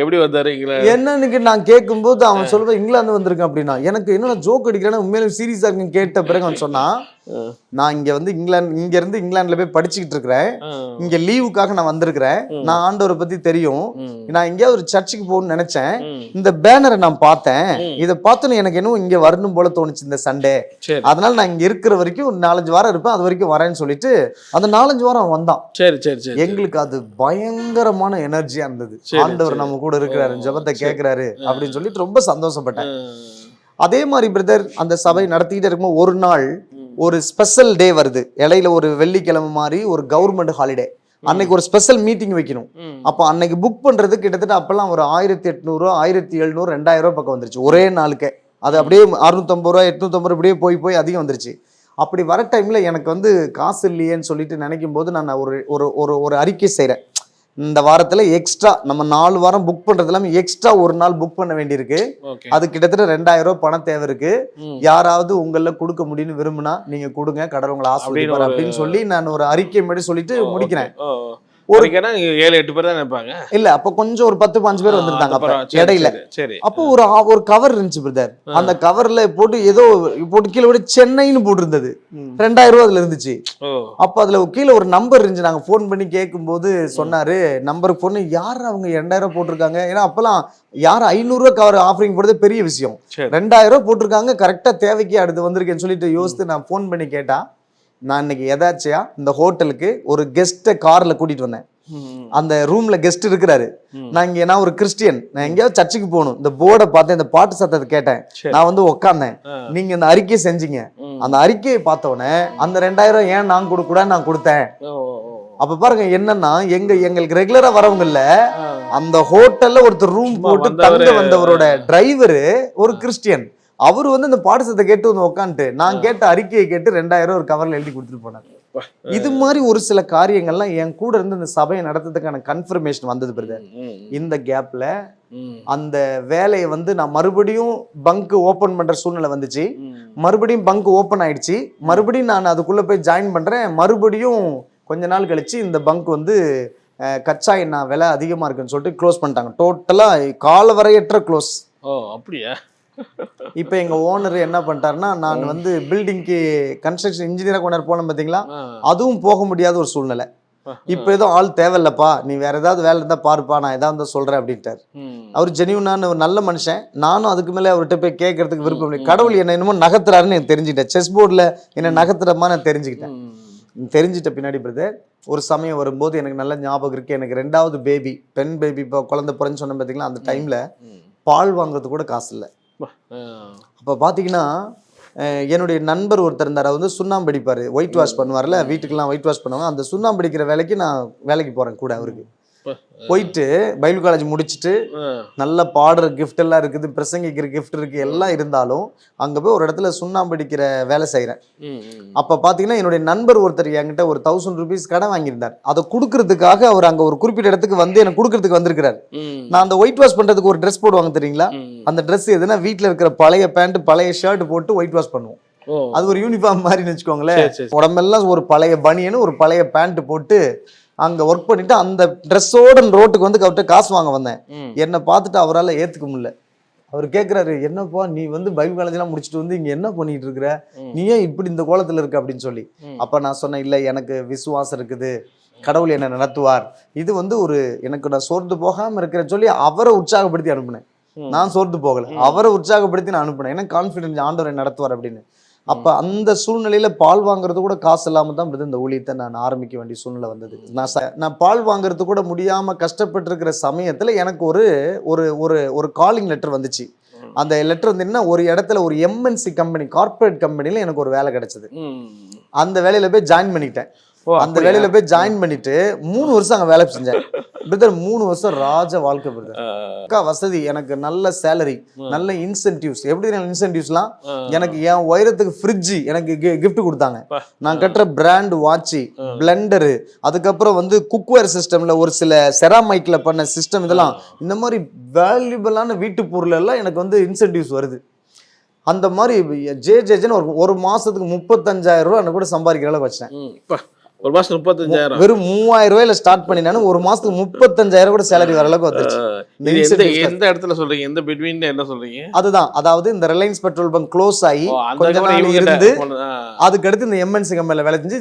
எப்படி வந்தாரு என்னன்னு நான் கேட்கும் போது அவன் சொல்லுவேன் இங்கிலாந்து வந்திருக்கேன் அப்படின்னா. எனக்கு என்னன்னா ஜோக் அடிக்கிறேன்னா உண்மையிலும் சீரியஸா இருக்குன்னு கேட்ட பிறகு அவன் சொன்னா, நான் இங்க வந்து இங்க இருந்து இங்கிலாந்துல போய் படிச்சுக்கிட்டு இருக்கிறேன், இங்க லீவுக்காக நான் வந்திருக்கிறேன், நான் ஆண்டவரை பத்தி தெரியும், நான் எங்கேயாவது ஒரு சர்ச்சுக்கு போகணும்னு நினைச்சேன், இந்த பேனரை நான் பார்த்தேன், இதை பார்த்தோன்னு எனக்கு இன்னும் இங்க வரணும் போல தோணுச்சு இந்த சண்டே, அதனால நான் இங்க இருக்கிற வரைக்கும் ஒரு 4-5 வாரம் இருப்பேன், அது வரைக்கும் வரேன்னு சொல்லிட்டு அந்த 4-5 வாரம் வந்தான். எங்களுக்கு அது பயங்கரமான எனர்ஜியா இருந்தது. ஆண்டவர் நம்ம கூட இருக்கிறாரு, ஜெபத்தை கேட்கிறாரு அப்படின்னு சொல்லிட்டு ரொம்ப சந்தோஷப்பட்டேன். அதே மாதிரி பிரதர் அந்த சபை நடத்திக்கிட்டே இருக்கும்போது ஒரு நாள் ஒரு ஸ்பெஷல் டே வருது. இடையில ஒரு வெள்ளிக்கிழமை மாதிரி ஒரு கவர்மெண்ட் ஹாலிடே, அன்னைக்கு ஒரு ஸ்பெஷல் மீட்டிங் வைக்கணும். அப்ப அன்னைக்கு புக் பண்றது கிட்டத்தட்ட அப்பெல்லாம் ஒரு 1800, 1700, 2000 பக்கம் வந்துருச்சு ஒரே நாளுக்கே. அது அப்படியே 650 ரூபா 850 இப்படியே போய் அதிகம் வந்துருச்சு. அப்படி வர டைம்ல எனக்கு வந்து காசு இல்லையேன்னு சொல்லிட்டு நினைக்கும் போது நான் ஒரு அறிக்கை செய்யறேன், இந்த வாரத்துல எக்ஸ்ட்ரா நம்ம 4 வாரம் புக் பண்றது இல்லாம எக்ஸ்ட்ரா ஒரு நாள் புக் பண்ண வேண்டியிருக்கு, அது கிட்டத்தட்ட 2000 ரூபாய் பணம் தேவை இருக்கு, யாராவது உங்கள கொடுக்க முடியும்னு விரும்புனா நீங்க கொடுங்க, கடவுள் உங்களை ஆசீர்வதிப்பார் அப்படின்னு சொல்லி நான் ஒரு அறிக்கை மாதிரி சொல்லிட்டு முடிக்கிறேன். ஒரு 7-8 பேர் தான் நினைப்பாங்க. இல்ல அப்ப கொஞ்சம் ஒரு 10-15 பேர் வந்திருந்தாங்க இடையில. அப்போ ஒரு கவர் இருந்துச்சு பிரதர், அந்த கவர்ல போட்டு ஏதோ போட்டு கீழே விட சென்னைன்னு போட்டு இருந்தது, 2000 ரூபாய் அதுல இருந்துச்சு. அப்ப அதுல கீழே ஒரு நம்பர் இருந்துச்சு. நாங்க போன் பண்ணி கேட்கும் போது சொன்னாரு, நம்பருக்கு போன யாரு அவங்க 2000 போட்டிருக்காங்க, ஏன்னா அப்பெல்லாம் யாரும் 500 ரூபாய் கவர் ஆஃபரிங் போடுறது பெரிய விஷயம், 2000 ரூபாய் போட்டிருக்காங்க, கரெக்டா தேவைக்கு அடுத்து வந்திருக்கேன்னு சொல்லிட்டு யோசித்து நான் போன் பண்ணி கேட்டா, நான் இன்னைக்கு எதாச்சியா இந்த ஹோட்டலுக்கு ஒரு கெஸ்ட்டை கார்ல கூட்டிட்டு வந்தேன், அந்த ரூம்ல கெஸ்ட் இருக்கிறாரு, நான் ஒரு கிறிஸ்டியன், நான் எங்கேயாவது சர்ச்சுக்கு போகணும், இந்த போர்டை பார்த்தேன், இந்த பாட்டு சத்தத்தை கேட்டேன், நான் வந்து உட்கார்ந்தேன், நீங்க இந்த அறிக்கை செஞ்சீங்க, அந்த அறிக்கையை பார்த்தோன்னே அந்த 2000 ஏன் நான் கொடுக்க கூடாது, நான் கொடுத்தேன். அப்ப பாருங்க என்னன்னா, எங்களுக்கு ரெகுலரா வரவங்கல்ல, அந்த ஹோட்டல்ல ஒருத்தர் ரூம் போட்டு தங்க வந்தவரோட டிரைவரு ஒரு கிறிஸ்டியன். அவரு வந்து இந்த பாடசத்தை கேட்டு வந்து உட்காந்துட்டு நான் கேட்ட அறிக்கையை கேட்டு 2000 ஒரு கவர்ல எழுதி கொடுத்துட்டு போனார். இது மாதிரி ஒரு சில காரியங்கள்லாம் என் கூட இருந்து இந்த சபையை நடத்துறதுக்கான கன்ஃபர்மேஷன் வந்தது பிரதர். இந்த கேப்ல அந்த வேலையை வந்து நான் மறுபடியும் பங்க் ஓபன் பண்ற சூழ்நிலை வந்துச்சு. மறுபடியும் பங்க் ஓபன் ஆயிடுச்சு. மறுபடியும் நான் அதுக்குள்ள போய் ஜாயின் பண்றேன். மறுபடியும் கொஞ்ச நாள் கழிச்சு இந்த பங்க் வந்து கச்சா எண்ணெய் விலை அதிகமா இருக்குன்னு சொல்லிட்டு க்ளோஸ் பண்ணிட்டாங்க. டோட்டலா காலவரையற்ற க்ளோஸ். அப்படியா? இப்ப எங்க ஓனர் என்ன பண்ணிட்டாருன்னா, நான் வந்து பில்டிங்க்கு கன்ஸ்ட்ரக்ஷன் இன்ஜினியரா கொண்டாரு போனோம் பாத்தீங்களா, அதுவும் போக முடியாத ஒரு சூழ்நிலை. இப்ப ஏதோ ஆள் தேவையில்லப்பா, நீ வேற ஏதாவது வேலை இருந்தா பாருப்பா, நான் ஏதாவது சொல்றேன் அப்படின்ட்டாரு. அவர் ஜெனியூனான ஒரு நல்ல மனுஷன். நானும் அதுக்கு மேல அவர்கிட்ட போய் கேட்கறதுக்கு விருப்பம் இல்லை. கடவுள் என்ன என்னமோ நகர்த்துறாருன்னு எனக்கு தெரிஞ்சுக்கிட்டேன். செஸ் போர்ட்ல என்ன நகர்த்துறமா நான் தெரிஞ்சுக்கிட்டேன். தெரிஞ்சிட்ட பின்னாடி பிரதர் ஒரு சமயம் வரும்போது எனக்கு நல்ல ஞாபகம் இருக்கு. எனக்கு 2வது பேபி, பெண் பேபி, இப்போ குழந்தை பிறந்து சொன்ன பாத்தீங்களா, அந்த டைம்ல பால் வாங்குறது கூட காசு இல்லை. அப்போ பார்த்தீங்கன்னா என்னுடைய நண்பர் ஒருத்தர் இருந்தார். அவர் வந்து சுண்ணாம்பு அடிப்பார், ஒயிட் வாஷ் பண்ணுவார்ல, வீட்டுக்கெல்லாம் ஒயிட் வாஷ் பண்ணுவாங்க. அந்த சுண்ணாம்பு அடிக்கிற வேலைக்கு நான் வேலைக்கு போகிறேன் கூட. அவருக்கு போயிட்டு பைபிள் காலேஜ் முடிச்சுட்டு நல்ல பாடுற கிஃப்ட் எல்லாம் இருக்குது, பிரசங்கிக்கிற கிஃப்ட் இருக்கு, எல்லாம் இருந்தாலும் அங்கே போய் ஒரு இடத்துல சுண்ணாம்பு அடிக்கிற வேலை செய்கிறேன். அப்போ பார்த்தீங்கன்னா என்னுடைய நண்பர் ஒருத்தர் என்கிட்ட ஒரு 1000 ரூபீஸ் கடன் வாங்கியிருந்தார். அதை கொடுக்கறதுக்காக அவர் அங்கே ஒரு குறிப்பிட்ட இடத்துக்கு வந்து எனக்கு கொடுக்கறதுக்கு வந்திருக்கிறார். நான் அந்த ஒயிட் வாஷ் பண்ணுறதுக்கு ஒரு ட்ரெஸ் போடுவாங்க தெரியுங்களா, அந்த ட்ரெஸ் எதுனா வீட்டில் இருக்கிற பழைய பேண்ட் பழைய ஷர்ட் போட்டு ஒயிட் வாஷ் பண்ணுவோம். அது ஒரு யூனிஃபார்ம் மாதிரி வச்சுக்கோங்களேன். உடம்பெல்லாம் ஒரு பழைய பனியனு ஒரு பழைய பேண்ட் போட்டு அங்க ஒர்க் பண்ணிட்டு அந்த ட்ரெஸ்ஸோட ரோட்டுக்கு வந்து அவர்கிட்ட காசு வாங்க வந்தேன். என்னை பார்த்துட்டு அவரால் ஏத்துக்க முடியல. அவர் கேட்கிறாரு, என்னப்பா நீ வந்து பைபிள் காலேஜ் எல்லாம் முடிச்சுட்டு வந்து இங்க என்ன பண்ணிட்டு இருக்கிற, நீ ஏன் இப்படி இந்த கோலத்துல இருக்க அப்படின்னு சொல்லி. அப்ப நான் சொன்னேன், இல்ல எனக்கு விசுவாசம் இருக்குது, கடவுள் என்ன நடத்துவார், இது வந்து ஒரு எனக்கு நான் சோர்ந்து போகாம இருக்கிற சொல்லி அவரை உற்சாகப்படுத்தி அனுப்புனேன். நான் சோர்ந்து போகல, அவரை உற்சாகப்படுத்தி நான் அனுப்புனேன். எனக்கு கான்ஃபிடன்ஸ் ஆண்டவர் நடத்துவார் அப்படின்னு. அப்ப அந்த சூழ்நிலையில பால் வாங்குறது கூட காசு இல்லாம தான் இந்த ஊழியத்தை நான் ஆரம்பிக்க வேண்டிய சூழ்நிலை வந்தது. நான் பால் வாங்குறது கூட முடியாம கஷ்டப்பட்டு இருக்கிற சமயத்துல எனக்கு ஒரு ஒரு ஒரு ஒரு காலிங் லெட்டர் வந்துச்சு. அந்த லெட்டர் வந்து என்ன, ஒரு இடத்துல ஒரு எம்என்சி கம்பெனி, கார்பரேட் கம்பெனில எனக்கு ஒரு வேலை கிடைச்சது. அந்த வேலையில போய் ஜாயின் பண்ணிட்டேன். அந்த வேலையில போய் ஜாயின் பண்ணிட்டு 3 வருஷம் அங்க வேலை செஞ்சேன் பிரதர். 3 வருஷம் ராஜ வாழ்க்கை பிரதர். வசதி, எனக்கு நல்ல சேலரி, நல்ல இன்சென்டிவ்ஸ். எப்படி இன்சென்டிவ்ஸ்லாம், எனக்கு என் உயரத்துக்கு ஃப்ரிட்ஜ் எனக்கு கிஃப்ட் கொடுத்தாங்க. நான் கட்டுற பிராண்ட் வாட்சி, பிளெண்டரு, அதுக்கப்புறம் வந்து குக்வேர் சிஸ்டம்ல ஒரு சில செராமைக்ல பண்ண சிஸ்டம், இதெல்லாம் இந்த மாதிரி வேல்யூபிளான வீட்டு பொருள் எல்லாம் எனக்கு வந்து இன்சென்டிவ்ஸ் வருது. அந்த மாதிரி ஜேன்னு ஒரு மாசத்துக்கு 35,000 ரூபாய் கூட சம்பாதிக்கிற அளவுக்கு வச்சேன். ஒரு மாசம் 35,000, வெறும் 3,000 ரூபாயில ஸ்டார்ட் பண்ணினானு ஒரு மாசத்துக்கு 35,000 கூட சேலரி வர அளவுக்கு வந்துருச்சு. எந்த இடத்துல சொல்றீங்க, எந்த பிட்வீன் என்ன சொல்றீங்க? அதுதான், அதாவது இந்த ரிலையன்ஸ் பெட்ரோல் பங்க் க்ளோஸ் ஆகி கொஞ்ச நாள் இருந்து அதுக்கு அடுத்து இந்த எம்என்சி கம்பெனில வேலை செஞ்சு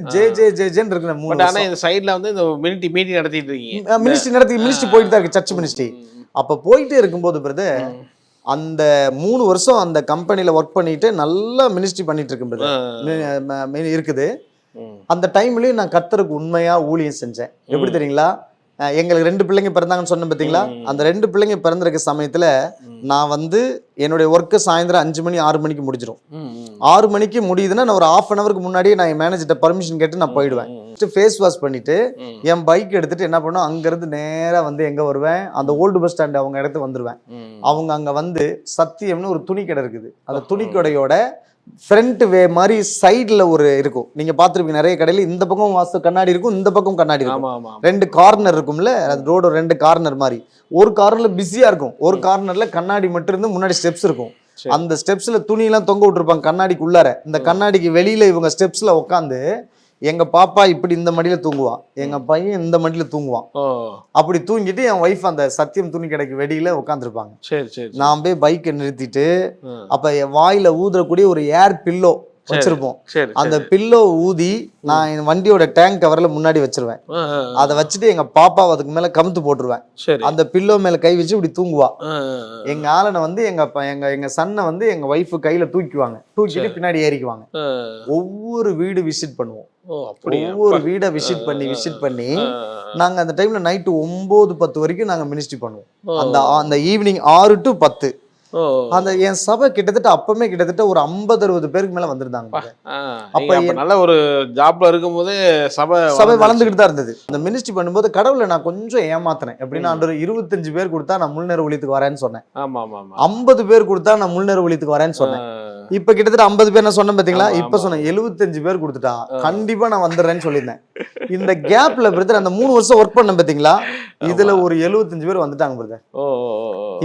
ஜேன்னு இருக்கிற 3 வருஷம். ஆனா இந்த சைடுல வந்து இந்த மீட்டிங் நடத்திட்டு இருக்கீங்க. மினிஸ்ட்ரி போயிட்டு தான் இருக்கு, சர்ச் மினிஸ்ட்ரி. அப்ப போயிட்டே இருக்கும்போது பிரதர் அந்த 3 வருஷம் அந்த கம்பெனில ஒர்க் பண்ணிட்டு நல்லா மினிஸ்ட்ரி பண்ணிட்டு இருக்கு இருக்குது. அந்த டைம்லயும் நான் கர்த்தருக்கு உண்மையா ஊழியம் செஞ்சேன். எப்படி தெரியுங்களா, எங்களுக்கு 2 பிள்ளைங்க பிறந்தாங்கன்னு சொன்னேன் பார்த்தீங்களா, அந்த 2 பிள்ளைங்க பிறந்திருக்க சமயத்துல நான் வந்து என்னுடைய ஒர்க்கு சாயந்தரம் 5 மணி 6 மணிக்கு முடிஞ்சிடும். 6 மணிக்கு முடியுதுன்னா நான் ஒரு 1/2 hour முன்னாடியே நான் என் மேனேஜர்கிட்ட பர்மிஷன் கேட்டு நான் போயிடுவேன். ஃபேஸ் வாஷ் பண்ணிட்டு என் பைக் எடுத்துட்டு என்ன பண்ணுவேன், அங்கிருந்து நேரா வந்து எங்க வருவேன், அந்த ஓல்டு பஸ் ஸ்டாண்ட் அவங்க இடத்துக்கு வந்துருவேன். அவங்க அங்க வந்து சத்தியம்னு ஒரு துணி கடை இருக்குது. அந்த துணி கடையோட ஃப்ரண்ட் வே மாதிரி சைடுல ஒரு இருக்கும், நீங்க பாத்துருப்பீங்க நிறைய கடையில. இந்த பக்கம் வாசல் கண்ணாடி இருக்கும், இந்த பக்கம் கண்ணாடி இருக்கும். 2 கார்னர் இருக்கும்ல, அது ரோடு 2 கார்னர் மாதிரி. ஒரு கார்னர்ல பிஸியா இருக்கும், ஒரு கார்னர்ல கண்ணாடி மட்டும் இருந்து முன்னாடி ஸ்டெப்ஸ் இருக்கும். அந்த ஸ்டெப்ஸ்ல துணி எல்லாம் தொங்க விட்டுருப்பாங்க கண்ணாடிக்கு உள்ளார. இந்த கண்ணாடிக்கு வெளியில இவங்க ஸ்டெப்ஸ்ல உட்காந்து எங்க பாப்பா இப்படி இந்த மடியில தூங்குவான், எங்க பையன் இந்த மடியில தூங்குவான். அப்படி தூங்கிட்டு என் ஒய்ஃப் அந்த சத்தியம் துணி கடைக்கு வெளியில உட்காந்துருப்பாங்க. நான் போய் பைக்கை நிறுத்திட்டு அப்ப என் வாயில ஊதுறக்கூடிய ஒரு ஏர் பில்லோ வச்சிருப்போம். அந்த பில்லோ ஊதி நான் என் வண்டியோட டேங்க் கவர்ல முன்னாடி வச்சிருவேன். அதை வச்சுட்டு எங்க பாப்பா அதுக்கு மேல கமுத்து போட்டுருவேன். அந்த பில்லோ மேல கை வச்சு இப்படி தூங்குவா. எங்க ஆளனை வந்து எங்க சன்னை வந்து எங்க ஒய்ஃபு கையில தூக்கிட்டு பின்னாடி ஏறிக்குவாங்க. ஒவ்வொரு வீடு விசிட் பண்ணுவோம். ஒவ்வொரு வீடை விசிட் பண்ணி நாங்க அந்த டைம்ல நைட்டு 9-10 வரைக்கும் நாங்க மினிஸ்ட்ரி பண்ணுவோம். அந்த ஈவினிங் 6 to 10 அந்த என் சபை கிட்டத்தட்ட அப்பமே கிட்டத்தட்ட ஒரு 50-60 பேருக்கு மேல வந்திருந்தாங்க. அப்ப நல்ல ஒரு ஜாப்ல இருக்கும்போதே சபை வளர்ந்துகிட்டு தான் இருந்தது. அந்த மினிஸ்ட்ரி பண்ணும்போது கடவுளை நான் கொஞ்சம் ஏமாத்தினேன். எப்படின்னா 25 பேர் கொடுத்தா நான் முழுநேர ஊழியத்துக்கு வரேன்னு சொன்னேன். 50 பேர் கொடுத்தா நான் முழுநேர ஊழியத்துக்கு வரேன்னு சொன்னேன். இப்ப கிட்டத்தட்ட 50 பேர் நான் சொன்னேன் பாத்தீங்களா? இப்ப சொன்னேன் 75 பேர் கொடுத்துட்டா கண்டிப்பா நான் வந்துடுறேன்னு சொல்லியிருந்தேன். இந்த கேப்ல பிரதர் அந்த 3 வருஷம் ஒர்க் பண்ண பாத்தீங்களா, இதுல ஒரு 75 பேர் வந்துட்டாங்க பிரதர்.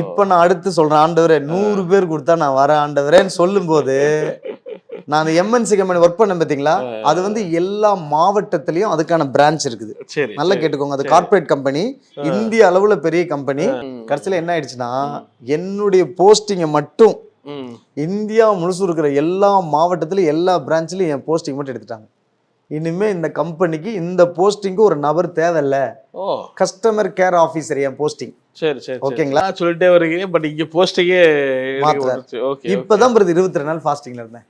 இப்ப நான் அடுத்து சொல்றேன், ஆண்டவரே 100 பேர் கொடுத்தா நான் வரேன் ஆண்டவரேன்னு சொல்லும் போது, நான் எம்என்சி கம்பெனி ஒர்க் பண்ண பாத்தீங்களா, அது வந்து எல்லா மாவட்டத்திலயும் அதுக்கான பிரான்ச் இருக்குது. நல்லா கேட்டுக்கோங்க, அது கார்பரேட் கம்பெனி, இந்திய அளவுல பெரிய கம்பெனி. கடைசியில என்ன ஆயிடுச்சுன்னா, என்னுடைய போஸ்டிங்கை மட்டும் இந்தியா முழுசு இருக்கிற எல்லா மாவட்டத்திலும் எல்லா பிரான்ச்லயும் என் போஸ்டிங் மட்டும் எடுத்துட்டாங்க. இனிமே இந்த கம்பெனிக்கு இந்த போஸ்டிங்க்கு ஒரு நபர் தேவையில்ல, கஸ்டமர் கேர் ஆபீசர் என் போஸ்டிங். சரி சரி ஓகேங்களா, சொல்லிட்டே வரீங்க. பட் இங்க போஸ்டிங்கே இப்பதான் 22 நாள் ஃபாஸ்டிங்ல இருந்தேன்.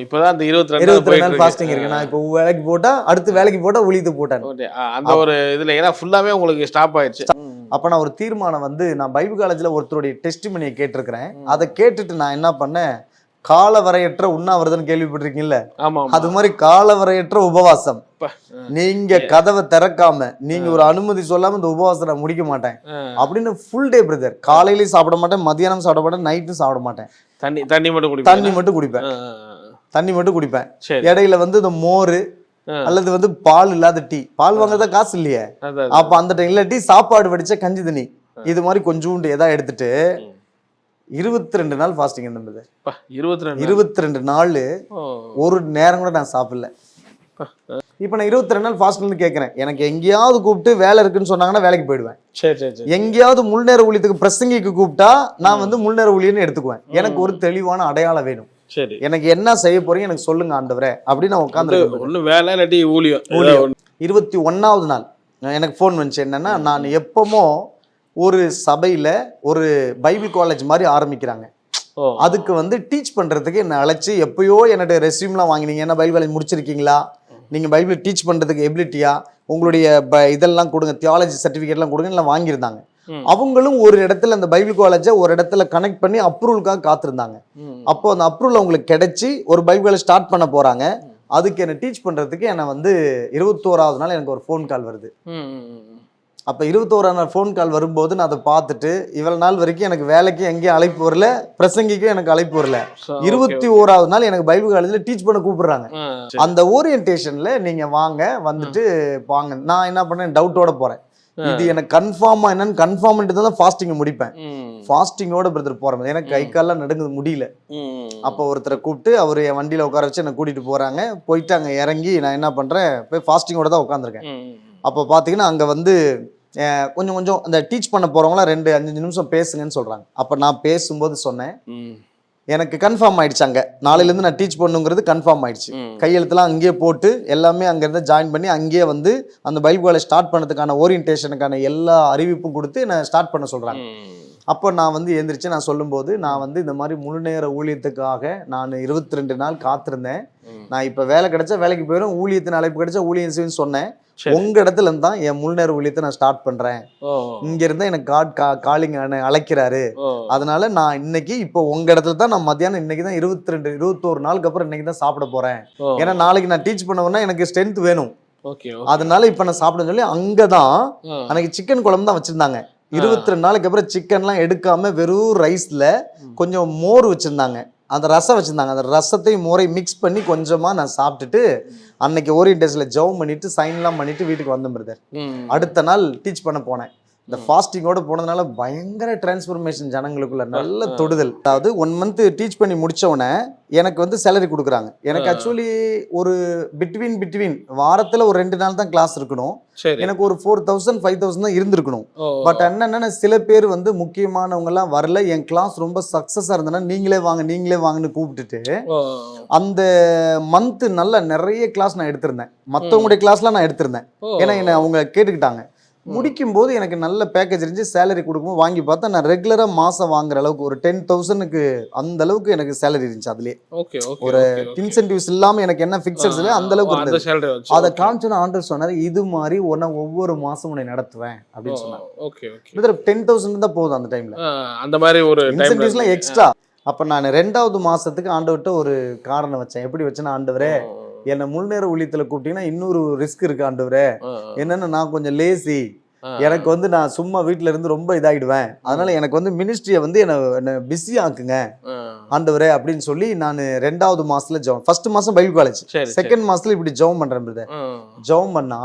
இப்பதான் அந்த 22 நாள் ஃபாஸ்டிங் இருக்கு. நான் இப்போ வேலைக்கு போட்டா அடுத்து வேலைக்கு போட்டா ஊழியத்துக்கு போட்டேன். அந்த ஒரு இதுல ஏன்னா ஃபுல்லாவே உங்களுக்கு ஸ்டாப் ஆயிடுச்சு. அப்ப நான் ஒரு தீர்மானம் வந்து, நான் பைபிள் காலேஜ்ல ஒருத்தருடைய டெஸ்டிமனியை கேட்டிருக்கிறேன். அதை கேட்டுட்டு நான் என்ன பண்ணேன், காலவரையற்ற உண்ணாவிரதம் கேள்விப்பட்டிருக்கீங்கல்ல, அது மாதிரி காலவரையற்ற உபவாசம். நீங்க கதவை திறக்காம, நீங்க ஒரு அனுமதி சொல்லாம இந்த உபவாசத்தை நான் முடிக்க மாட்டேன் அப்படின்னு ஃபுல் டே பிரதர். காலையிலயும் சாப்பிட மாட்டேன், மதியானம் சாப்பிட மாட்டேன், நைட்டும் சாப்பிட மாட்டேன். தண்ணி மட்டும் குடிப்பேன். இடையில வந்து இந்த மோரு அல்லது வந்து பால் இல்லாத டீ, பால் வாங்கறதா காசு இல்லையே, அப்ப அந்த டைம் இல்லாட்டி சாப்பாடு வடிச்ச கஞ்சி தண்ணி, இது மாதிரி கொஞ்சோண்டு எதா எடுத்துட்டு 22 நாள் ஃபாஸ்டிங் இருந்தது. 22 நாள் ஒரு நேரம் கூட நான் சாப்பிடல. இப்ப நான் 22 நாள் ஃபாஸ்டிங் கேட்கிறேன். எனக்கு எங்கேயாவது கூப்பிட்டு வேலை இருக்குன்னு சொன்னாங்கன்னா வேலைக்கு போயிடுவேன். எங்கேயாவது முழுநேர ஊழியத்துக்கு பிரசங்கிக்கு கூப்பிட்டா நான் வந்து முழுநேர ஊழியன்னு எடுத்துக்குவேன். எனக்கு ஒரு தெளிவான அடையாளம் வேணும். எனக்கு என்ன செய்ய போறீங்க எனக்கு சொல்லுங்க ஆண்டவரே அப்படின்னு நான் உட்கார்ந்து. 21வது நாள் எனக்கு போன் வந்துச்சு. என்னன்னா, நான் எப்பமோ ஒரு சபையில ஒரு பைபிள் காலேஜ் மாதிரி ஆரம்பிக்கிறாங்க, அதுக்கு வந்து டீச் பண்றதுக்கு என்ன அழைச்சு, எப்பயோ என்னோட ரெஸ்யூம்லாம் வாங்கினீங்க, என்ன பைபிள் காலேஜ் முடிச்சிருக்கீங்களா, நீங்க பைபிள் டீச் பண்றதுக்கு எபிலிட்டியா, உங்களுடைய இதெல்லாம் கொடுங்க, தியாலஜி சர்டிபிகேட்லாம் கொடுங்க எல்லாம் வாங்கியிருந்தாங்க. அவங்களும் ஒரு இடத்துல அந்த பைபிள் காலேஜை ஒரு இடத்துல கனெக்ட் பண்ணி அப்ரூவலுக்காக காத்திருந்தாங்க. அப்போ அந்த அப்ரூவல் அவங்களுக்கு கிடைச்சி ஒரு பைபிள் காலேஜ் ஸ்டார்ட் பண்ண போறாங்க. அதுக்கு என்ன டீச் பண்றதுக்கு என்ன வந்து 21வது நாள் எனக்கு ஒரு ஃபோன் கால் வருது. அப்ப 21ஆம் நாள் ஃபோன் கால் வரும்போது நான் அதை பார்த்துட்டு, இவ்வளவு நாள் வரைக்கும் எனக்கு வேலைக்கு எங்கேயும் அழைப்பு வரல, பிரசங்கிக்கும் எனக்கு அழைப்பு வரல. 21வது நாள் எனக்கு பைபிள் காலேஜ்ல டீச் பண்ண கூப்பிடுறாங்க. அந்த ஓரியன்டேஷன்ல நீங்க வாங்க, வந்துட்டு வாங்க. நான் என்ன பண்ணேன், டவுட்டோட போறேன். இது எனக்கு கன்ஃபார்மா என்னன்னு கன்ஃபார்ம் பண்ணிட்டு தான் ஃபாஸ்டிங் முடிப்பேன். ஃபாஸ்டிங்கோட பிரதர் போறேன், எனக்கு கை கால்லாம் நடுங்குது, முடியல. அப்போ ஒருத்தரை கூப்பிட்டு அவர் என் வண்டியில உட்கார வச்சு என்ன கூட்டிட்டு போறாங்க. போயிட்டு அங்க இறங்கி நான் என்ன பண்றேன், போய் ஃபாஸ்டிங்கோட தான் உட்காந்துருக்கேன். அப்போ பாத்தீங்கன்னா அங்க வந்து கொஞ்சம் கொஞ்சம் அந்த டீச் பண்ண போறவங்களாம் 2-5 நிமிஷம் பேசுங்கன்னு சொல்றாங்க. அப்ப நான் பேசும்போது சொன்னேன், எனக்கு கன்ஃபார்ம் ஆயிடுச்சு, அங்க நாளையிலேருந்து நான் டீச் பண்ணுங்கிறது கன்ஃபார்ம் ஆயிடுச்சு. கையெழுத்துலாம் அங்கேயே போட்டு எல்லாமே அங்கேருந்து ஜாயின் பண்ணி அங்கேயே வந்து அந்த பைபிள் காலேஜ் ஸ்டார்ட் பண்ணதுக்கான ஓரியன்டேஷனுக்கான எல்லா அறிவிப்பும் கொடுத்து நான் ஸ்டார்ட் பண்ண சொல்றாங்க. அப்போ நான் வந்து எந்திரிச்சு நான் சொல்லும்போது, நான் வந்து இந்த மாதிரி முழுநேர ஊழியத்துக்காக நான் 22 நாள் காத்திருந்தேன். நான் இப்போ வேலை கிடைச்சா வேலைக்கு போயிடும், ஊழியத்தின் அழைப்பு கிடைச்சா ஊழியம் செய்வேன்னு சொன்னேன். உங்க இடத்துல இருந்து தான் என் முழுநேர ஊழியத்தை நான் ஸ்டார்ட் பண்றேன். இங்க இருந்தா எனக்கு காட் காலிங் அழைக்கிறாரு. அதனால நான் இன்னைக்கு இப்போ உங்க இடத்துல தான் நான் மத்தியானம் இன்னைக்கு தான் 21 நாளுக்கு அப்புறம் இன்னைக்கு தான் சாப்பிட போறேன். ஏன்னா நாளைக்கு நான் டீச் பண்ணவனா எனக்கு ஸ்ட்ரென்த் வேணும். அதனால இப்ப நான் சாப்பிட சொல்லி அங்கதான் எனக்கு சிக்கன் குழம்பு தான் வச்சிருந்தாங்க. 22 நாளைக்கு அப்புறம் சிக்கன்லாம் எடுக்காம வெறும் ரைஸ்ல கொஞ்சம் மோர் வச்சிருந்தாங்க, அந்த ரசம் வச்சிருந்தாங்க. அந்த ரசத்தையும் மோரை மிக்ஸ் பண்ணி கொஞ்சமா நான் சாப்பிட்டுட்டு அன்னைக்கு ஓரியன்டேஷன்ல ஜெபம் பண்ணிட்டு சைன்லாம் பண்ணிட்டு வீட்டுக்கு வந்தேன் பிரதர். அடுத்த நாள் டீச் பண்ண போனேன். இந்த ஃபாஸ்டிங்கோட போனதுனால பயங்கர டிரான்ஸ்ஃபர்மேஷன் ஜனங்களுக்குள்ள, நல்ல தொடுதல். அதாவது 1 மந்த் டீச் பண்ணி முடிச்ச உடனே எனக்கு வந்து சேலரி கொடுக்குறாங்க. எனக்கு ஆக்சுவலி ஒரு பிட்வீன் வாரத்துல ஒரு 2 நாள் தான் கிளாஸ் இருக்கணும். எனக்கு ஒரு 4000 5000 தான் இருந்திருக்கணும். பட் என்னன்னா சில பேர் வந்து முக்கியமானவங்க எல்லாம் வரல, என் கிளாஸ் ரொம்ப சக்சஸா இருந்ததுன்னா நீங்களே வாங்கன்னு கூப்பிட்டுட்டு அந்த மந்த் நல்ல நிறைய கிளாஸ் நான் எடுத்திருந்தேன். மற்றவங்களுடைய கிளாஸ்லாம் நான் எடுத்திருந்தேன். ஏன்னா என்ன அவங்க கேட்டுக்கிட்டாங்க, முடிக்கும் போது எனக்கு நல்ல பேக்கேஜ் இருந்துச்சு. சேலரி கொடுக்கும்போது வாங்கி பார்த்தா நான் ரெகுலரா மாசம் வாங்குற அளவுக்கு ஒரு 10,000க்கு அந்த அளவுக்கு எனக்கு சேலரி இருந்துச்சு. அதுலயே ஒரு இன்சென்டிவ்ஸ் இல்லாம எனக்கு என்ன பிக்சர்ஸ் இல்ல அந்த அளவுக்கு இருந்தது. அதை காமிச்சோன்னா ஆண்டர் சொன்னாரு, இது மாதிரி ஒவ்வொரு மாசம் உன்னை நடத்துவேன் அப்படின்னு சொன்னாரு. 10,000 தான் போதும் அந்த டைம்ல. அந்த மாதிரி ஒரு இன்சென்டிவ்ஸ்லாம் எக்ஸ்ட்ரா. அப்ப நான் 2வது மாசத்துக்கு ஆண்டவர்கிட்ட ஒரு காரணம் வச்சேன். எப்படி வச்சேன்னா, ஆண்டவரே என்னை முழுநேர ஊழியத்துல கூப்பிட்டீங்கன்னா இன்னொரு ரிஸ்க் இருக்கு ஆண்டவரே. என்னன்னா நான் கொஞ்சம் லேசி, எனக்கு நான் சும்மா வீட்டுல இருந்து ரொம்ப இதாயிடுவேன். அதனால எனக்கு மினிஸ்ட்ரியை என்ன பிஸி ஆக்குங்க ஆண்டவரே அப்படின்னு சொல்லி நான் 2வது மாசத்துல ஜெபம். ஃபர்ஸ்ட் மாசம் பைபிள் காலேஜ், செகண்ட் மாசத்துல இப்படி ஜெபம் பண்றேன் பிரதர். ஜெபம் பண்ணா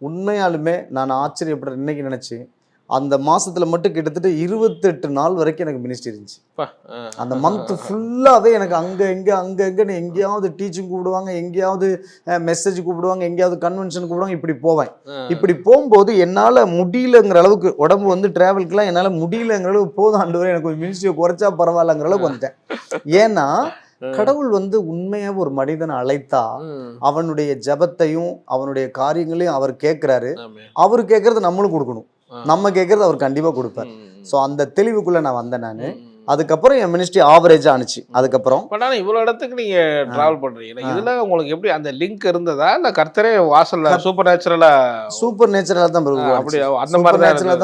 உண்மையாலுமே நான் ஆச்சரியப்படுறேன். இன்னைக்கு நினைச்சு அந்த மாசத்துல மட்டும் கிட்டத்தட்ட 28 நாள் வரைக்கும் எனக்கு மினிஸ்ட்ரி இருந்துச்சு. அந்த மந்த் ஃபுல்லாவே எனக்கு அங்க எங்கன்னு எங்கேயாவது டீச்சிங் கூப்பிடுவாங்க, எங்கேயாவது மெசேஜ் கூப்பிடுவாங்க, எங்கேயாவது கன்வென்ஷன் கூப்பிடுவாங்க. இப்படி போவேன். இப்படி போகும்போது என்னால முடியலங்கிற அளவுக்கு, உடம்பு டிராவல்க்குலாம் என்னால முடியலங்கிற அளவுக்கு, போதும் ஆண்டவரே எனக்கு ஒரு மினிஸ்ட்ரியை குறைச்சா பரவாயில்லங்கிற அளவுக்கு வந்துட்டேன். ஏன்னா கடவுள் உண்மையா ஒரு மனிதனை அழைத்தா அவனுடைய ஜபத்தையும் அவனுடைய காரியங்களையும் அவர் கேட்கிறாரு. அவரு கேட்கறது நம்மளும் கொடுக்கணும், நம்ம கேட்கறது அவர் கண்டிப்பா கொடுப்பார். சோ அந்த தெளிவுக்குள்ள நான் வந்தேன் நானு. அதுக்கப்புறம் என் மினிஸ்ட்ரி ஆவரேஜா ஆனிச்சு. அதுக்கப்புறம் இவ்வளவு இடத்துக்கு நீங்க டிராவல் பண்றீங்க, இதுல உங்களுக்கு எப்படி அந்த லிங்க் இருந்ததா இல்ல கர்த்தரே வாசல்ல சூப்பர் நேச்சுரலா தான்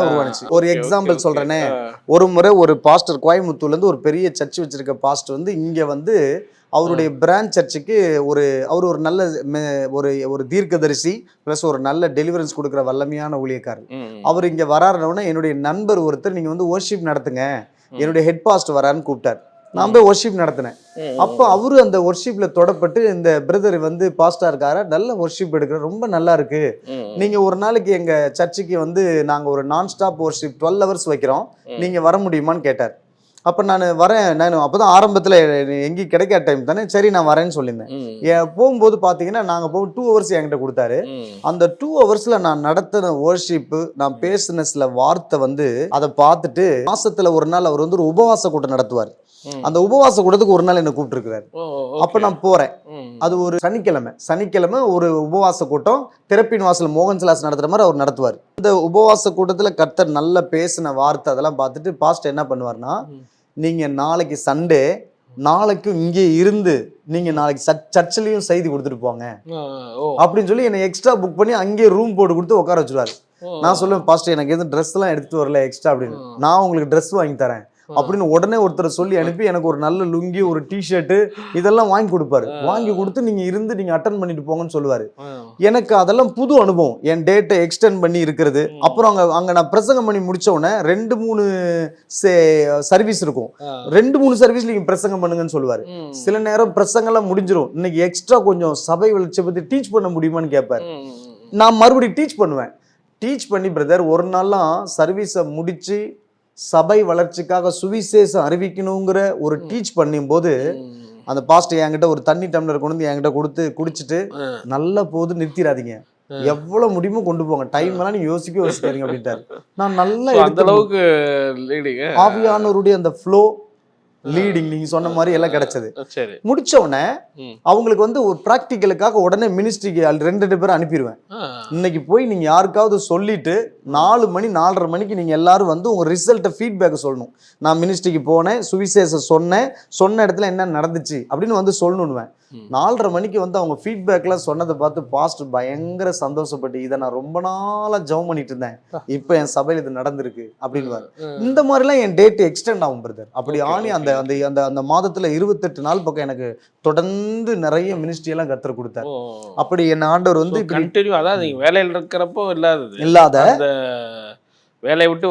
உருவானுச்சு. ஒரு எக்ஸாம்பிள் சொல்றேனே, ஒரு முறை ஒரு பாஸ்டர் கோயம்புத்தூர்ல இருந்து ஒரு பெரிய சர்ச் வச்சிருக்க பாஸ்டர் இங்க அவருடைய பிரான்ச் சர்ச்சுக்கு அவர் ஒரு நல்ல ஒரு தீர்க்கதரிசி பிளஸ் ஒரு நல்ல டெலிவரன்ஸ் கொடுக்குற வல்லமையான ஊழியக்காரர். அவர் இங்க வராருன்னா என்னுடைய நண்பர் ஒருத்தர் நீங்க வொர்ஷிப் நடத்துங்க, என்னுடைய ஹெட் பாஸ்டர் வராருன்னு கூப்பிட்டார். நான் போய் ஒர்ஷிப் நடத்தினேன். அப்போ அவரு அந்த ஒர்ஷிப்ல தொடப்பட்டு, இந்த பிரதர் பாஸ்டா இருக்காரு, நல்ல ஒர்ஷிப் எடுக்கிற, ரொம்ப நல்லா இருக்கு, நீங்க ஒரு நாளைக்கு எங்க சர்ச்சுக்கு நாங்க ஒரு நான் ஸ்டாப் ஒர்ஷிப் 12 hours வைக்கிறோம், நீங்க வர முடியுமான்னு கேட்டார். அப்போ நான் வரேன். நான் அப்போதான் ஆரம்பத்தில் எங்கேயும் கிடைக்காத டைம் தானே, சரி நான் வரேன்னு சொல்லியிருந்தேன். போகும்போது பார்த்தீங்கன்னா நாங்கள் 2 hours என்கிட்ட கொடுத்தாரு. அந்த 2 hours நான் நடத்தின வொர்ஷிப்பு, நான் பேசின சில வார்த்தை அதை பார்த்துட்டு மாசத்துல ஒரு நாள் அவர் ஒரு உபவாச கூட்டம் நடத்துவார். அந்த உபவாச கூட்டத்துக்கு ஒரு நாள் என்ன கூப்பிட்டுருக்கிறாரு. அப்ப நான் போறேன். அது ஒரு சனிக்கிழமை ஒரு உபவாச கூட்டம் திறப்பின் வாசல் மோகன் சிலாஸ் நடத்துற மாதிரி அவர் நடத்துவார். இந்த உபவாச கூட்டத்துல கர்த்தர் நல்ல பேசின வார்த்தை அதெல்லாம் பார்த்துட்டு பாஸ்டர் என்ன பண்ணுவார்னா, நீங்க நாளைக்கு சண்டே, நாளைக்கும் இங்கே இருந்து நீங்க நாளைக்கு சர்ச்சிலையும் செய்தி கொடுத்துட்டு போங்க அப்படின்னு சொல்லி என்னை எக்ஸ்ட்ரா புக் பண்ணி அங்கேயே ரூம் போட்டு கொடுத்து உட்கார வச்சுருவாரு. நான் சொல்லுவேன், பாஸ்டர் எனக்கு எதுவும் ட்ரெஸ் எல்லாம் எடுத்து வரல எக்ஸ்ட்ரா அப்படின்னு, நான் உங்களுக்கு ட்ரெஸ் வாங்கி தரேன் அப்படின்னு உடனே ஒருத்தரை சொல்லி அனுப்பி எனக்கு ஒரு நல்ல லுங்கி, ஒரு டிஷர்ட்டு இதெல்லாம் வாங்கி கொடுப்பாரு. வாங்கி கொடுத்து நீங்க இருந்து நீங்க அட்டன் பண்ணிட்டு போங்கன்னு சொல்லுவாரு. எனக்கு அதெல்லாம் புது அனுபவம். என் டேட்டை எக்ஸ்டெண்ட் பண்ணி இருக்கிறது. அப்புறம் அங்க நான் பிரசங்கம் பண்ணி முடிச்ச உடனே 2-3 சர்வீஸ் இருக்கும். 2-3 சர்வீஸ் நீங்க பிரசங்கம் பண்ணுங்கன்னு சொல்லுவாரு. சில நேரம் பிரசங்கம்லாம் முடிஞ்சிடும், இன்னைக்கு எக்ஸ்ட்ரா கொஞ்சம் சபை வளர்ச்சியை பத்தி டீச் பண்ண முடியுமான்னு கேட்பாரு. நான் மறுபடியும் டீச் பண்ணுவேன். டீச் பண்ணி பிரதர் ஒரு நாள்லாம் சர்வீஸை முடிச்சு சபை வளர்ச்சிக்காக சுவிசேஷம் அறிவிக்கணுங்கிற ஒரு டீச் பண்ணும் போது அந்த பாஸ்டர் என்கிட்ட ஒரு தண்ணி டம்ளர் கொண்டு என்கிட்ட கொடுத்து, குடிச்சிட்டு நல்ல போது நிறுத்திடாதீங்க, எவ்வளவு முடியுமோ கொண்டு போங்க, டைம் எல்லாம் நீங்க யோசிக்காதீங்க அப்படின்ட்டாரு. நான் நல்லா அந்த அளவுக்கு ஆவியானவருடைய அந்த ஃப்ளோ லீடிங் நீங்க சொன்ன மாதிரி எல்லாம் கிடைச்சது. முடிச்ச உடனே அவங்களுக்கு ஒரு பிராக்டிக்கலுக்காக உடனே மினிஸ்ட்ரிக்கு 2 பேரும் அனுப்பிடுவேன். இன்னைக்கு போய் நீங்க யாருக்காவது சொல்லிட்டு 4 மணி 4:30 மணிக்கு நீங்க எல்லாரும் உங்க ரிசல்ட்டை ஃபீட்பேக் சொல்லணும். நான் மினிஸ்ட்ரிக்கு போனேன், சுவிசேஷம் சொன்ன இடத்துல என்ன நடந்துச்சு அப்படின்னு சொல்லணும்னுவேன். 4:30 மணிக்கு அவங்க ஃபீட்பேக்லாம் சொன்னதை பார்த்து பாஸ்டர் பயங்கர சந்தோஷப்பட்டு, இதை நான் ரொம்ப நாளா ஜெபம் பண்ணிட்டு இருந்தேன், இப்போ என் சபையில் இது நடந்திருக்கு அப்படின்னு. இந்த மாதிரிலாம் என் டேட் எக்ஸ்டெண்ட் ஆகும் பிரதர். அப்படி ஆணி அந்த அந்த அந்த மாதத்துல 28 நாள் பக்கம் எனக்கு தொடர்ந்து நிறைய மினிஸ்ட்ரி எல்லாம் கர்த்தர் கொடுத்தார். அப்படி என் ஆண்டவர் கண்டினியூ, அதாவது நீங்க வேலையில் இருக்கிறப்போ இல்லாத வேலையை விட்டு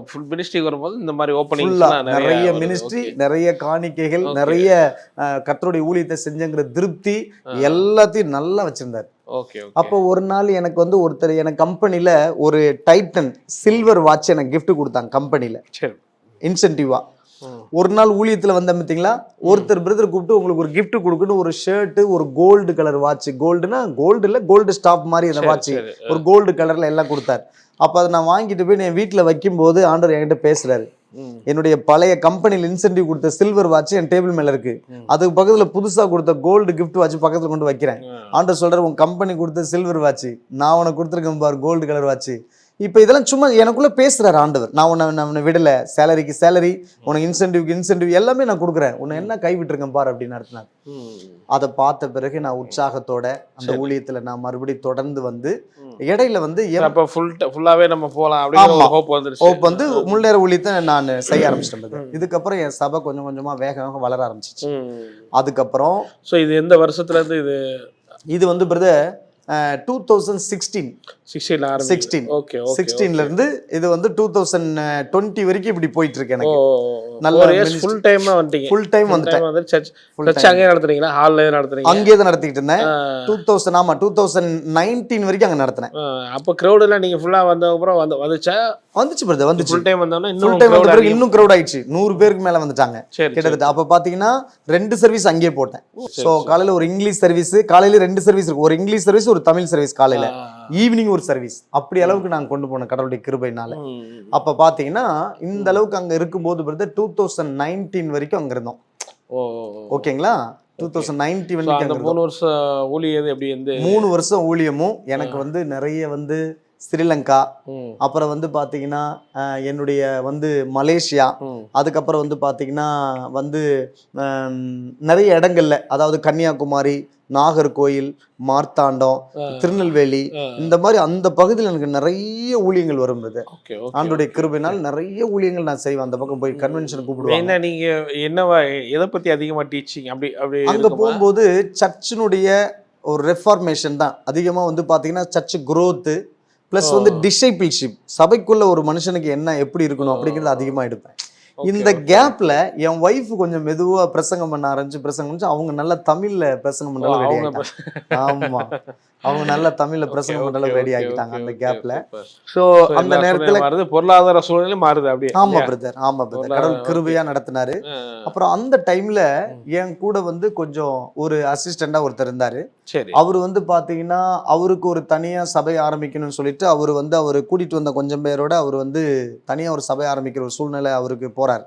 ஃபுல் மினிஸ்ட்ரி வரும்போது இந்த மாதிரி ஓப்பனிங் நிறைய மினிஸ்ட்ரி, நிறைய காணிக்கைகள், நிறைய கர்த்தருடைய ஊழியத்தை செஞ்சங்கிற திருப்தி எல்லாத்தையும் நல்லா வச்சிருந்தார். அப்போ ஒரு நாள் எனக்கு ஒருத்தர் எனக்கு கம்பெனில ஒரு டைட்டன் சில்வர் வாட்ச் எனக்கு கிஃப்ட் கொடுத்தாங்க கம்பெனில இன்சென்டிவா. ஒரு நாள் ஊழியத்துல பார்த்தீங்களா, ஒருத்தர் பிரதர் கூப்பிட்டு உங்களுக்கு ஒரு கிஃப்ட் கொடுக்கணும், ஒரு ஷர்ட், ஒரு கோல்டு கலர் வாட்ச், கோல்டுனா கோல்டு இல்ல கோல்டு ஸ்டாப் மாதிரி அந்த வாட்ச் ஒரு கோல்டு கலர்ல எல்லாம் கொடுத்தாரு. அப்ப அதை நான் வாங்கிட்டு போய் என் வீட்டுல வைக்கும் போது ஆண்டவர் என்கிட்ட பேசுறாரு. என்னுடைய பழைய கம்பெனியில் இன்சென்டிவ் கொடுத்த சில்வர் வாட்ச் என் டேபிள் மேல இருக்கு, அதுக்கு பக்கத்துல புதுசா கொடுத்த கோல்டு கிஃப்ட் வாட்ச் பக்கத்துல கொண்டு வைக்கிறேன். ஆண்டவர் சொல்றாரு, உன் கம்பெனி கொடுத்த சில்வர் வாட்ச் நான் உனக்கு கொடுத்துருக்கேன் பாரு கோல்டு கலர் வாட்ச், இப்போ இதெல்லாம் சும்மா எனக்குள்ள பேசுறாரு ஆண்டவர். நான் உன்னை விடல, சேலரிக்கு சேலரி, உனக்கு இன்சென்டிவ் எல்லாமே நான் கொடுக்குறேன், உன்னை என்ன கைவிட்டுருக்கேன் பாரு அப்படின்னு நடத்தினார். அதை பார்த்த பிறகு நான் உற்சாகத்தோட அந்த ஊழியத்துல நான் மறுபடியும் தொடர்ந்து வந்து இடையில வந்து ஃபுல்லாவே நம்ம போலாம் அப்படின்னு ஹோப் வந்து முன்னேற ஊழியத்தை நான் செய்ய ஆரம்பிச்சிட்டேன். இதுக்கப்புறம் என் சபை கொஞ்சம் கொஞ்சமா வேகமாக வளர ஆரம்பிச்சிச்சு. அதுக்கப்புறம் இது எந்த வருஷத்துல இருந்து இது வந்து பிரதர் 2016 இருந்து இது வந்து 2020 வரைக்கும் இப்படி போயிட்டு இருக்கு. எனக்கு நல்ல ஃபுல் டைம் வந்துட்டீங்க. ஃபுல் டைம் வந்துட்டேன். சர்ச் அங்கேயே நடத்துறீங்களா? ஹால்ல நடத்துறீங்க? அங்கேயே தான் நடத்திட்டு இருந்தேன். 2019 வரைக்கும் அங்க நடத்தினேன். அப்ப கிரவுட் எல்லாம் நீங்க ஃபுல்லா வந்த அப்புறம் வந்துச்சு பிரதர், வந்துச்சு. ஃபுல் டைம் வந்தோம்னா இன்னும் கிரவுட் ஆயிடுச்சு. 100 பேருக்கு மேல வந்துட்டாங்க கிட்டத்தட்ட. அப்ப பாத்தீங்கன்னா 2 சர்வீஸ் அங்கேயே போட்டேன். சோ காலையில ஒரு இங்கிலீஷ் சர்வீஸ், காலையில 2 சர்வீஸ் இருக்கு. ஒரு இங்கிலீஷ் சர்வீஸ், ஒரு தமிழ் சர்வீஸ் காலையில, ஈவினிங் ஒரு சர்வீஸ். அப்படி அளவுக்கு நாங்க கொண்டு போனோம் கடவுளுடைய கிருபையினால. அப்ப பாத்தீங்கன்னா இந்த அளவுக்கு அங்க இருக்கும்போது பிரதர் 2019 வரைக்கும் அங்க இருந்தோம். ஓகேங்களா? 2019 வரைக்கும் 3 வருஷம் ஊழியம். எப்படி 3 வருஷம் ஊழியமும் எனக்கு வந்து நிறைய வந்து ஸ்ரீலங்கா, அப்புறம் வந்து பாத்தீங்கன்னா என்னுடைய வந்து மலேசியா, அதுக்கப்புறம் வந்து பாத்தீங்கன்னா வந்து நிறைய இடங்கள்ல, அதாவது கன்னியாகுமரி, நாகர்கோயில், மார்த்தாண்டம், திருநெல்வேலி, இந்த மாதிரி அந்த பகுதியில் எனக்கு நிறைய ஊழியங்கள் வரும்போது ஆண்டோடைய கிருபையினால் நிறைய ஊழியங்கள் நான் செய்வேன். அந்த பக்கம் போய் கன்வென்ஷன் கூப்பிடுவாங்க. நீங்க என்னவா எதை பத்தி அதிகமா டீச்சிங் அப்படி அங்க போகும்போது சர்ச்சினுடைய ஒரு ரெஃபார்மேஷன் தான் அதிகமா வந்து பாத்தீங்கன்னா சர்ச் குரோத் பிளஸ் வந்து டிசைபிள்ஷிப், சபைக்குள்ள ஒரு மனுஷனுக்கு என்ன எப்படி இருக்கணும் அப்படிங்கிறது அதிகமா எடுப்பேன். இந்த கேப்ல என் ஒய்ஃப் கொஞ்சம் மெதுவா பிரசங்கம் பண்ண ஆரம்பிச்சு அவங்க நல்ல தமிழ்ல பிரசங்கம் பண்ண. ஆமா, அவங்க நல்ல தமிழ்ல பிரசங்கம் பண்ண ரெடி ஆகிட்டாங்க அந்த கேப்ல. சோ அந்த நேரத்துல பொருளாதார சூழ்நிலை மாறுது அப்படியே. ஆமா பிரதர், ஆமா பிரதர், கடவுள் கிருபையா நடத்தினாரு. அப்புறம் அந்த டைம்ல என் கூட வந்து கொஞ்சம் ஒரு அசிஸ்டண்டா ஒருத்தர் இருந்தாரு. அவரு வந்து பாத்தீங்கன்னா அவருக்கு ஒரு தனியா சபை ஆரம்பிக்கணும்னு சொல்லிட்டு அவரு கூட்டிட்டு வந்த கொஞ்சம் பேரோட அவர் வந்து தனியா ஒரு சபை ஆரம்பிக்கிற ஒரு சூழ்நிலை அவருக்கு போறாரு.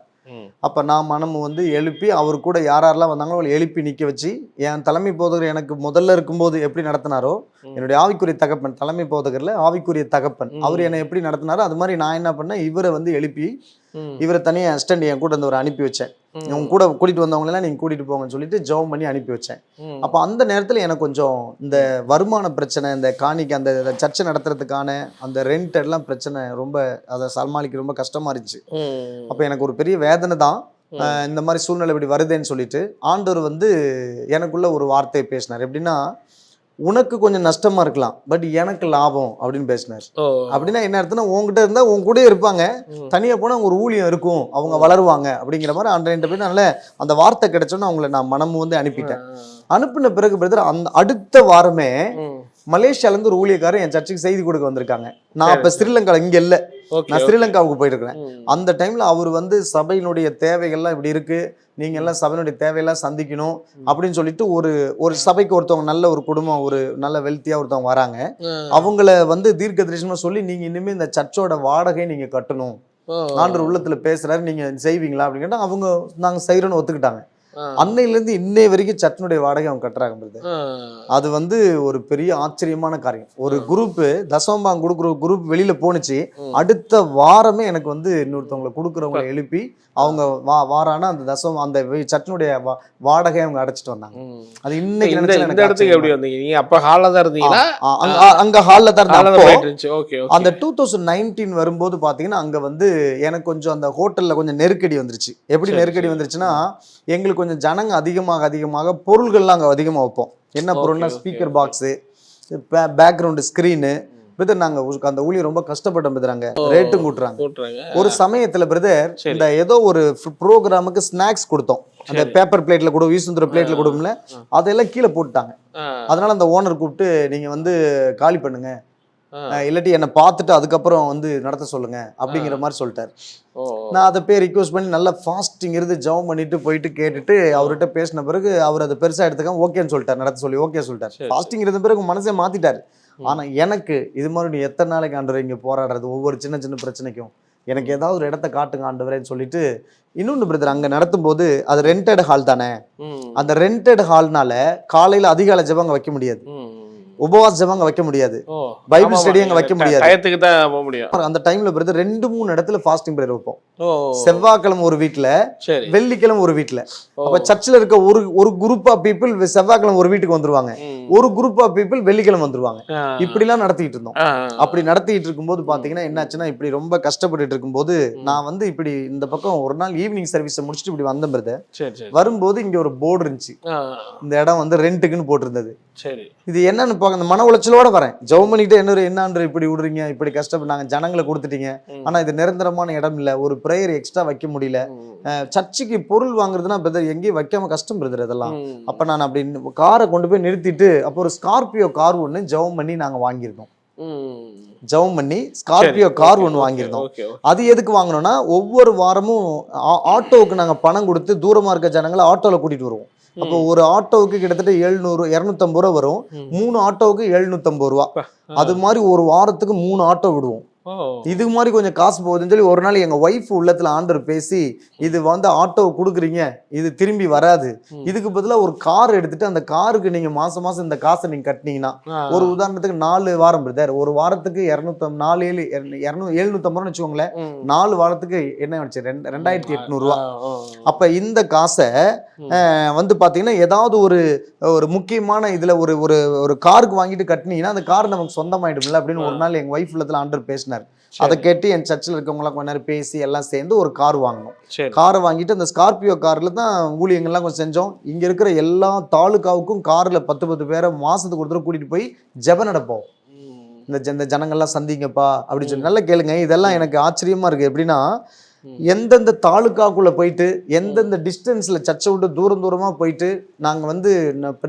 அப்ப நான் மனம் வந்து எழுப்பி அவர் கூட யாரெல்லாம் வந்தாங்களோ அவங்களை எழுப்பி நிக்க வச்சு, என் தலைமை போதகர் எனக்கு முதல்ல இருக்கும்போது எப்படி நடத்தினாரோ, என்னுடைய ஆவிக்குரிய தகப்பன், தலைமை போதகர்ல ஆவிக்குரிய தகப்பன், அவர் என்னை எப்படி நடத்தினாரோ அது மாதிரி நான் என்ன பண்ணேன், இவரை வந்து எழுப்பி இவரை தனியாக அசிஸ்டன்ட் என் கூட வந்து ஒரு அனுப்பி வச்சேன். உங்க கூட கூட்டிட்டு வந்தவங்களெல்லாம் நீங்க கூட்டிட்டு போங்கன்னு சொல்லிட்டு ஜெபம் பண்ணி அனுப்பி வச்சேன். அப்போ அந்த நேரத்துல எனக்கு கொஞ்சம் இந்த வருமான பிரச்சனை, இந்த காணிக்கு அந்த சர்ச்சை நடத்துறதுக்கான அந்த ரெண்ட் எல்லாம் பிரச்சனை ரொம்ப, அதை சமாளிக்க ரொம்ப கஷ்டமா இருந்துச்சு. அப்போ எனக்கு ஒரு பெரிய வேதனை தான். இந்த மாதிரி சூழ்நிலை இப்படி வருதுன்னு சொல்லிட்டு ஆண்டவர் வந்து எனக்குள்ள ஒரு வார்த்தையை பேசினார். எப்படின்னா, உனக்கு கொஞ்சம் நஷ்டமா இருக்கலாம், பட் எனக்கு லாபம் அப்படின்னு பேசினார். அப்படின்னா என்ன அர்த்தம்னா, உங்ககிட்ட இருந்தா உங்க கூட இருப்பாங்க, தனியா போனா ஒரு ஊழியம் இருக்கும், அவங்க வளருவாங்க அப்படிங்கிற மாதிரி ஆண்டவர்கிட்ட போய் நல்ல அந்த வார்த்தை கிடைச்சோன்னு அவங்களை நான் மனமும் வந்து அனுப்பிட்டேன். அனுப்பின பிறகு பிரதர் அந்த அடுத்த வாரமே மலேசியால இருந்து ஒரு ஊழியக்காரர் என் சர்ச்சுக்கு செய்தி கொடுக்க வந்திருக்காங்க. நான் அப்ப ஸ்ரீலங்கா இங்க இல்ல, நான் ஸ்ரீலங்காவுக்கு போயிட்டு இருக்கிறேன். அந்த டைம்ல அவர் வந்து சபையினுடைய தேவைகள்லாம் இப்படி இருக்கு, நீங்க எல்லாம் சபையினுடைய தேவையெல்லாம் சந்திக்கணும் அப்படின்னு சொல்லிட்டு ஒரு சபைக்கு ஒருத்தவங்க நல்ல ஒரு குடும்பம், ஒரு நல்ல வெல்த்தியா ஒருத்தவங்க வராங்க. அவங்கள வந்து தீர்க்க தரிசனமா சொல்லி, நீங்க இனிமே இந்த சர்ச்சோட வாடகை நீங்க கட்டணும், ஆண்டவர் உள்ளத்துல பேசுறாரு, நீங்க செய்வீங்களா அப்படின்னு கேட்டா அவங்க நாங்க செய்யறோம்னு ஒத்துக்கிட்டாங்க. அன்னையில இருந்து இன்னை வரைக்கும் சர்ச்சினுடைய வாடகை அவங்க கட்டுறாங்க. அது வந்து ஒரு பெரிய ஆச்சரியமான காரியம். ஒரு குரூப் தசமபாகம் கொடுக்குற குரூப் வெளியில போனுச்சு, அடுத்த வாரமே எனக்கு வந்து இன்னொருத்தவங்களை கொடுக்குறவங்களை எழுப்பி அவங்க வாரானா அந்த அந்த சர்ச்சினுடைய வாடகை அவங்க அடைச்சிட்டு வந்தாங்க. அது இன்னைக்கு எப்படி வந்தீங்க? நீங்க அப்ப ஹால்ல தான் இருந்தீங்களா? அங்க ஹால்ல தான் இருந்தோம். அந்த 2019 வரும்போது பாத்தீங்கன்னா அங்க வந்து எனக்கு கொஞ்சம் அந்த ஹோட்டல்ல கொஞ்சம் நெருக்கடி வந்துருச்சு. எப்படி நெருக்கடி வந்துருச்சுன்னா, எங்களுக்கு கொஞ்சம் ஜனங்க அதிகமாக பொருள்கள்லாம் அங்க அதிகமா வைப்போம். என்ன பொருள்னா, speaker box, background screen. Brother நாங்க அந்த ஊழியர் ரொம்ப கஷ்டப்பட்டோம் பிரதர். அங்க ரேட்டும் கூட்டுறாங்க. ஒரு சமயத்துல பிரதர் இந்த ஏதோ ஒரு ப்ரோக்ராமுக்கு ஸ்நாக்ஸ் கொடுத்தோம், அந்த பேப்பர் பிளேட்ல கூட வீசுந்துற பிளேட்ல கொடுக்கும்ல, அதெல்லாம் கீழே போட்டுட்டாங்க. அதனால அந்த ஓனர் கூப்பிட்டு, நீங்க வந்து காலி பண்ணுங்க, இல்லாட்டி என்னை பார்த்துட்டு அதுக்கப்புறம் வந்து நடத்த சொல்லுங்க அப்படிங்கிற மாதிரி சொல்லிட்டாரு. நான் அதை போய் ரிக்வஸ்ட் பண்ணி நல்லா ஃபாஸ்டிங் இருந்து ஜெபம் பண்ணிட்டு போயிட்டு கேட்டுட்டு அவர்கிட்ட பேசின பிறகு அவர் அதை பெருசா எடுத்துக்காம ஓகேன்னு சொல்லிட்டார், நடத்த சொல்லி ஓகே சொல்லிட்டாரு. ஃபாஸ்டிங் இருந்த பிறகு மனசே மாத்திட்டாரு. ஆனா எனக்கு இது மாதிரி நீ எத்தனை நாளைக்கு ஆண்டவரே இங்க போராடுறது, ஒவ்வொரு சின்ன சின்ன பிரச்சனைக்கும் எனக்கு ஏதாவது ஒரு இடத்த காட்டுங்க ஆண்டவரேன்னு சொல்லிட்டு. இன்னொன்று பிரதர், அங்க நடத்தும் போது அது ரெண்டட் ஹால் தானே, அந்த ரெண்டட் ஹால்னால காலையில அதிகாலை ஜெபம் அங்க வைக்க முடியாது. உபவாச ஜெபம் அங்க வைக்க முடியாது, பைபிள் ஸ்டடி அங்க வைக்க முடியாது, டயத்துக்கு தான் போக முடியும். அந்த டைம்ல பிரதர் 2-3 இடத்துல ஃபாஸ்டிங் பிரேயர் வைப்போம். செவ்வாய்க்கிழமை ஒரு வீட்டுல, வெள்ளிக்கிழமை ஒரு வீட்டுல. அப்ப சர்ச்சில் இருக்க ஒரு குரூப் ஆஃப் பீப்புள் செவ்வாய்க்கிழமை ஒரு வீட்டுக்கு வந்துருவாங்க, ஒரு குரூப் ஆஃப் பீப்புள் வெள்ளிக்கிழமை வந்துருவாங்க. இப்படி எல்லாம் நடத்திட்டு இருந்தோம். அப்படி நடத்திட்டு இருக்கும்போது பாத்தீங்கன்னா என்னாச்சுன்னா, இப்படி ரொம்ப கஷ்டப்பட்டு இருக்கும்போது நான் வந்து இப்படி இந்த பக்கம் ஒரு நாள் ஈவினிங் சர்வீஸ் முடிச்சுட்டு இப்படி வந்த பிரதர், வரும்போது இங்க ஒரு போர்டு இருந்துச்சு, இந்த இடம் வந்து ரெண்டுக்குன்னு போட்டிருந்தது. இது என்னன்னு பாக்க அந்த மன உளைச்சலோட வரேன், ஜெபம் பண்ணிட்டு என்ன இப்படி விடுறீங்க, இப்படி கஷ்டப்பட்டு நாங்க ஜனங்களை கொடுத்துட்டீங்க, ஆனா இது நிரந்தரமான இடம் இல்ல, ஒரு பிரேயர் எக்ஸ்ட்ரா வைக்க முடியல, சர்ச்சுக்கு பொருள் வாங்குறதுன்னா பிரதர் எங்கேயும் வைக்காம கஷ்டம் பிரதர் இதெல்லாம். அப்ப நான் அப்படி காரை கொண்டு போய் நிறுத்திட்டு, அப்போ ஒரு ஸ்கார்பியோ கார் ஒண்ணு ஜெபம் பண்ணி நாங்க வாங்கியிருந்தோம். ஜெபம் பண்ணி ஸ்கார்பியோ கார் ஒன்று வாங்கியிருந்தோம். அது எதுக்கு வாங்கினோம்னா, ஒவ்வொரு வாரமும் ஆட்டோவுக்கு நாங்க பணம் கொடுத்து தூரமா இருக்க ஜனங்களை ஆட்டோல கூட்டிட்டு வருவோம். அப்போ ஒரு ஆட்டோவுக்கு கிட்டத்தட்ட 700-250 ரூபா வரும், 3 ஆட்டோவுக்கு 750 ரூபா. அது மாதிரி ஒரு வாரத்துக்கு 3 ஆட்டோ விடுவோம். இது மாதிரி கொஞ்சம் காசு போகுதுன்னு சொல்லி ஒரு நாள் எங்க ஒய்ஃப் உள்ளத்துல ஆண்டவர் பேசி, இது வந்து ஆட்டோ கொடுக்குறீங்க, இது திரும்பி வராது, இதுக்கு பதிலா ஒரு கார் எடுத்துட்டு அந்த காருக்கு நீங்க மாசம் மாசம் இந்த காசை நீங்க கட்டினீங்கன்னா, ஒரு உதாரணத்துக்கு 4 வாரம் பிரதர், ஒரு வாரத்துக்கு 750 வச்சுக்கோங்களேன், 4 வாரத்துக்கு என்ன ஆச்சு 2800 ரூபா. அப்ப இந்த காசை வந்து பாத்தீங்கன்னா ஏதாவது ஒரு முக்கியமான இதுல ஒரு காருக்கு வாங்கிட்டு கட்டினீங்கன்னா அந்த கார் நமக்கு சொந்தமாயிடும்ல அப்படின்னு ஒரு நாள் எங்க ஒய்ஃப் உள்ளத்துல ஆண்டவர் பேசினார். அதை கேட்டு என் சர்ச்சில் இருக்கவங்களாம் கொஞ்ச நேரம் பேசி எல்லாம் சேர்ந்து ஒரு கார் வாங்கணும். காரை வாங்கிட்டு அந்த ஸ்கார்பியோ கார்ல தான் ஊழியங்கள்லாம் கொஞ்சம் செஞ்சோம். இங்க இருக்கிற எல்லா தாலுகாவுக்கும் கார்ல 10 பேரை மாசத்துக்கு ஒரு தடவை கூட்டிட்டு போய் ஜெபம் நடப்போம். இந்த ஜனங்கள்லாம் சந்திங்கப்பா அப்படின்னு சொல்லி. நல்லா கேளுங்க, இதெல்லாம் எனக்கு ஆச்சரியமா இருக்கு. எப்படின்னா, எந்தெந்த தாலுக்காக்குள்ள போயிட்டு எந்தெந்த டிஸ்டன்ஸ்ல சர்ச்சை விட்டு தூரமா போயிட்டு நாங்க வந்து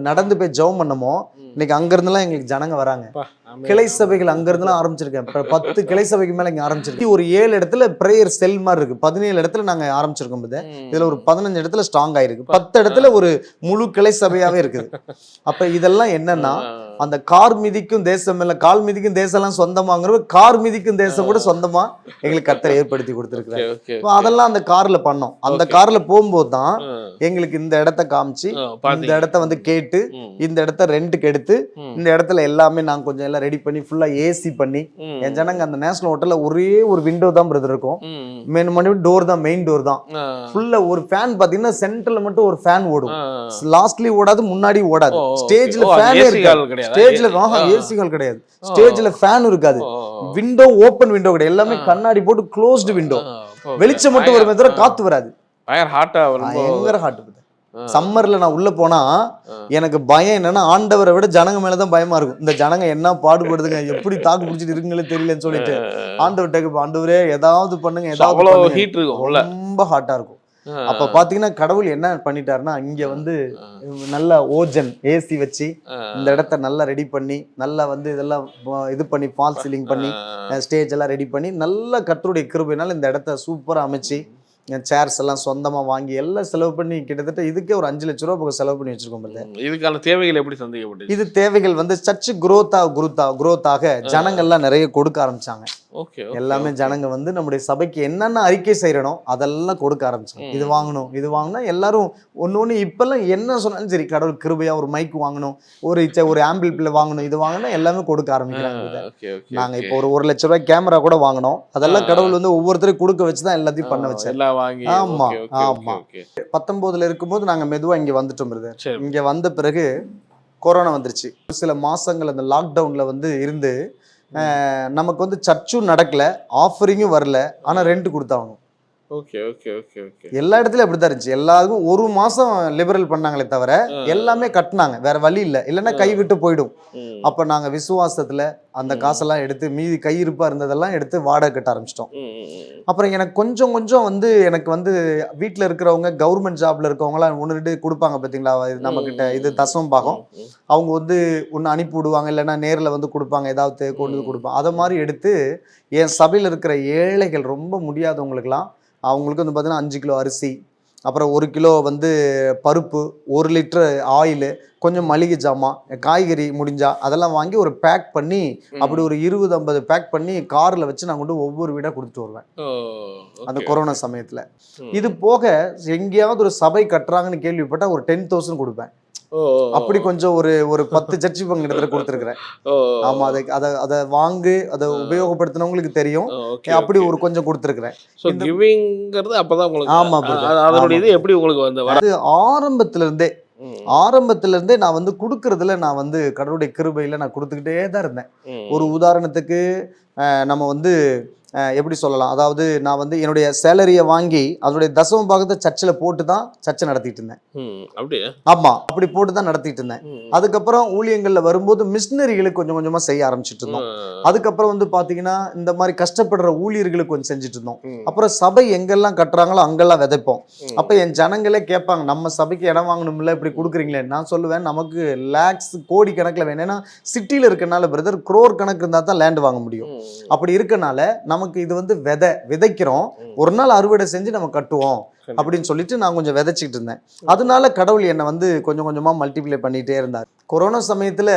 நடந்து போய் ஜெபம் பண்ணமோ, இன்னைக்கு அங்க இருந்தெல்லாம் எங்களுக்கு ஜனங்க வராங்க. கிளை சபைகள் அங்க இருந்தெல்லாம் ஆரம்பிச்சிருக்கேன். 10 கிளை சபைக்கு மேல இங்க ஆரம்பிச்சிருக்கு. ஒரு 7 இடத்துல பிரேயர் செல் மாதிரி இருக்கு. 17 இடத்துல நாங்க ஆரம்பிச்சிருக்கோம். இதுல ஒரு 15 இடத்துல ஸ்ட்ராங் ஆயிருக்கு. 10 இடத்துல ஒரு முழு கிளை சபையாவே இருக்குது. அப்ப இதெல்லாம் என்னன்னா, அந்த கார் மிதிக்கும் தேசம் இல்ல, கால் மிதிக்கும் தேசம் எல்லாம் சொந்தமாங்கிறவங்க கார் மிதிக்கும் தேசம் கூட சொந்தமா எங்களுக்கு கர்த்தர் ஏற்படுத்தி கொடுத்திருக்கிறாரு. அதெல்லாம் அந்த கார்ல பண்ணோம். அந்த கார்ல போகும்போது தான் எங்களுக்கு இந்த இடத்த காமிச்சு, இந்த இடத்த வந்து கேட்டு, இந்த இடத்த ரெண்டுக்கு எடுத்து, இந்த இடத்துல எல்லாமே நாங்க கொஞ்சம் எல்லாம் ரெடி பண்ணி ஃபுல்லா ஏசி பண்ணி, என் ஜனங்க அந்த நேஷனல் ஹோட்டல்ல ஒரே ஒரு விண்டோ தான் பிரதர் இருக்கும், டோர் தான், மெயின் டோர் தான். ஃபுல்லா ஒரு ஃபேன் பாத்தீங்கன்னா சென்டர்ல மட்டும் ஒரு ஃபேன் ஓடும், லாஸ்ட்லி ஓடாது, முன்னாடி ஓடாது. ஸ்டேஜ்ல ஃபேனே இருக்காது, ஸ்டேஜ்ல ஏசிகள் கிடையாது, ஸ்டேஜ்ல ஃபேன் இருக்காது, விண்டோ ஓபன் விண்டோ கிடையாது, எல்லாமே கண்ணாடி போட்டு க்ளோஸ்டு விண்டோ, வெளிச்சம் மட்டும் வருமே தவிர காத்து வராது. பயங்கர ஹாட். சம்மர்ல நான் உள்ள போனா எனக்கு பயம் என்னன்னா, ஆண்டவரை விட ஜனங்க மேலதான் பயமா இருக்கும். இந்த ஜனங்க என்ன பாடுபடுதுங்க, எப்படி தாக்கு பிடிச்சிட்டு இருக்குங்களே தெரியலன்னு சொல்லிட்டு ஆண்டவர்கிட்ட, ஆண்டவரே ஏதாவது பண்ணுங்க, ஏதாவது ரொம்ப ஹாட்டா இருக்கும். அப்ப பாத்தீங்கன்னா கடவுள் என்ன பண்ணிட்டாருன்னா, இங்க வந்து நல்ல ஓஜன் ஏசி வச்சு இந்த இடத்த நல்லா ரெடி பண்ணி, நல்லா வந்து இதெல்லாம் இது பண்ணி ஃபால் சீலிங் பண்ணி ஸ்டேஜ் எல்லாம் ரெடி பண்ணி, நல்ல கர்த்தருடைய கிருபையினால இந்த இடத்த சூப்பரா அமைச்சு சேர்ஸ் எல்லாம் சொந்தமா வாங்கி எல்லாம் செலவு பண்ணி கிட்டத்தட்ட இதுக்கே ஒரு 5 லட்ச ரூபா செலவு பண்ணி வச்சிருக்கோம். இதுக்கான தேவைகள் எப்படி சந்திக்கப்பட்டது? இது தேவைகள் வந்து சர்ச்சு குரோத்தாக ஜனங்கள்லாம் நிறைய கொடுக்க ஆரம்பிச்சாங்க. எல்லாமே ஜனங்க வந்து நம்முடைய சபைக்கு என்னென்ன அறிக்கை செய்யறனோ அதெல்லாம் கொடுக்க ஆரம்பிச்சாங்க. இது வாங்கணும், இது வாங்கினா எல்லாரும் ஒன்னு இப்பெல்லாம் என்ன சொன்னாலும் சரி, கடவுள் கிருபையா ஒரு மைக் வாங்கணும், ஒரு ஆம்பிள் பிள்ளை வாங்கணும், இது வாங்கினா எல்லாமே கொடுக்க ஆரம்பிக்கிறாங்க. நாங்க இப்போ ஒரு 1 லட்ச ரூபாய் கேமரா கூட வாங்கினோம். அதெல்லாம் கடவுள் வந்து ஒவ்வொருத்தரையும் கொடுக்க வச்சுதான் எல்லாத்தையும் பண்ண வச்சாரு. ஆமா ஆமா. 19 இருக்கும்போது நாங்க மெதுவா இங்க வந்துட்டோம் பிரதர். இங்க வந்த பிறகு கொரோனா வந்துருச்சு. சில மாசங்கள் அந்த லாக்டவுன்ல வந்து இருந்து நமக்கு வந்து சர்ச்சும் நடக்கல, ஆஃபரிங்கும் வரல, ஆனா ரெண்ட் கொடுத்தாகணும். எல்லா இடத்துலயும் அப்படித்தான் இருந்துச்சு. எல்லாருக்கும் 1 மாசம் லிபரல் பண்ணாங்களே தவிர எல்லாமே கட்டினாங்க, வேற வழி இல்லை, இல்லைன்னா கைவிட்டு போயிடும். அப்ப நாங்க விசுவாசத்துல அந்த காசெல்லாம் எடுத்து மீதி கையிருப்பா இருந்ததெல்லாம் எடுத்து வாடகை கட்ட ஆரம்பிச்சிட்டோம். அப்புறம் எனக்கு கொஞ்சம் கொஞ்சம் வந்து எனக்கு வந்து வீட்டுல இருக்கிறவங்க கவர்மெண்ட் ஜாப்ல இருக்கவங்களாம் 1-2 கொடுப்பாங்க பாத்தீங்களா, நம்ம கிட்ட இது தசமம் பாகம், அவங்க வந்து ஒன்னு அனுப்பி விடுவாங்க, இல்லைன்னா நேர்ல வந்து கொடுப்பாங்க, ஏதாவது கொண்டு வந்து கொடுப்பாங்க. அதை மாதிரி எடுத்து என் சபையில இருக்கிற ஏழைகள், ரொம்ப முடியாதவங்களுக்குலாம், அவங்களுக்கு வந்து பார்த்தீங்கன்னா 5 கிலோ அரிசி, அப்புறம் 1 கிலோ வந்து பருப்பு, 1 லிட்டர் ஆயில், கொஞ்சம் மளிகை ஜாமான், காய்கறி முடிஞ்சா அதெல்லாம் வாங்கி ஒரு பேக் பண்ணி, அப்படி ஒரு 20-50 பேக் பண்ணி கார்ல வச்சு நான் கொண்டு ஒவ்வொரு வீடா கொடுத்துட்டு வருவேன் அந்த கொரோனா சமயத்துல. இது போக எங்கேயாவது ஒரு சபை கட்டுறாங்கன்னு கேள்விப்பட்டா ஒரு 10,000 கொடுப்பேன். அப்படி கொஞ்சம் ஒரு 10 சர்ச்சு பங்கு இடத்துல கொடுத்துருக்கிறேன். ஆமா, அதை வாங்கு அதை உபயோகப்படுத்தினவங்களுக்கு தெரியும். அப்படி ஒரு கொஞ்சம் கொடுத்துருக்கிறேன். அப்பதான் உங்களுக்கு ஆமா, அதனுடைய இது எப்படி உங்களுக்கு வந்து ஆரம்பத்துல இருந்தே நான் வந்து கொடுக்கறதுல நான் வந்து கடவுளுடைய கிருபையில நான் கொடுத்துக்கிட்டே தான் இருந்தேன். ஒரு உதாரணத்துக்கு நம்ம வந்து எப்படி சொல்லலாம், அதாவது நான் வந்து என்னுடைய சேலரியை வாங்கி அதனுடைய தசம பாகத்தை சர்ச்சில் போட்டு தான் சர்ச்சை நடத்திட்டு இருந்தேன். அப்படியே? ஆமா, அப்படி போட்டு தான் நடத்திட்டு இருந்தேன். அதுக்கப்புறம் ஊழியங்கள்ல வரும்போது மிஷினரிகளுக்கு கொஞ்சம் கொஞ்சமா செய்ய ஆரம்பிச்சுட்டு இருந்தோம். அதுக்கப்புறம் வந்து பாத்தீங்கன்னா இந்த மாதிரி கஷ்டப்படுற ஊழியர்களுக்கு கொஞ்சம் செஞ்சுட்டு இருந்தோம். அப்புறம் சபை எங்கெல்லாம் கட்டுறாங்களோ அங்கெல்லாம் விதைப்போம். அப்ப என் ஜனங்களே கேட்பாங்க, நம்ம சபைக்கு இடம் வாங்கணும்ல, இப்படி கொடுக்குறீங்களே. நான் சொல்லுவேன், நமக்கு லேக்ஸ் கோடி கணக்கில் வேணும். ஏன்னா சிட்டியில இருக்கனால பிரதர், குரோர் கணக்கு இருந்தா தான் லேண்ட் வாங்க முடியும். அப்படி இருக்கனால நமக்கு இது வந்து விதைக்கிறோம், ஒரு நாள் அறுவடை செஞ்சு நம்ம கட்டுவோம் அப்படின்னு சொல்லிட்டு நான் கொஞ்சம் விதைச்சிட்டு இருந்தேன். அதனால கடவுள் என்னை வந்து கொஞ்சம் கொஞ்சமா மல்டிப்ளை பண்ணிட்டே இருந்தார். கொரோனா சமயத்துல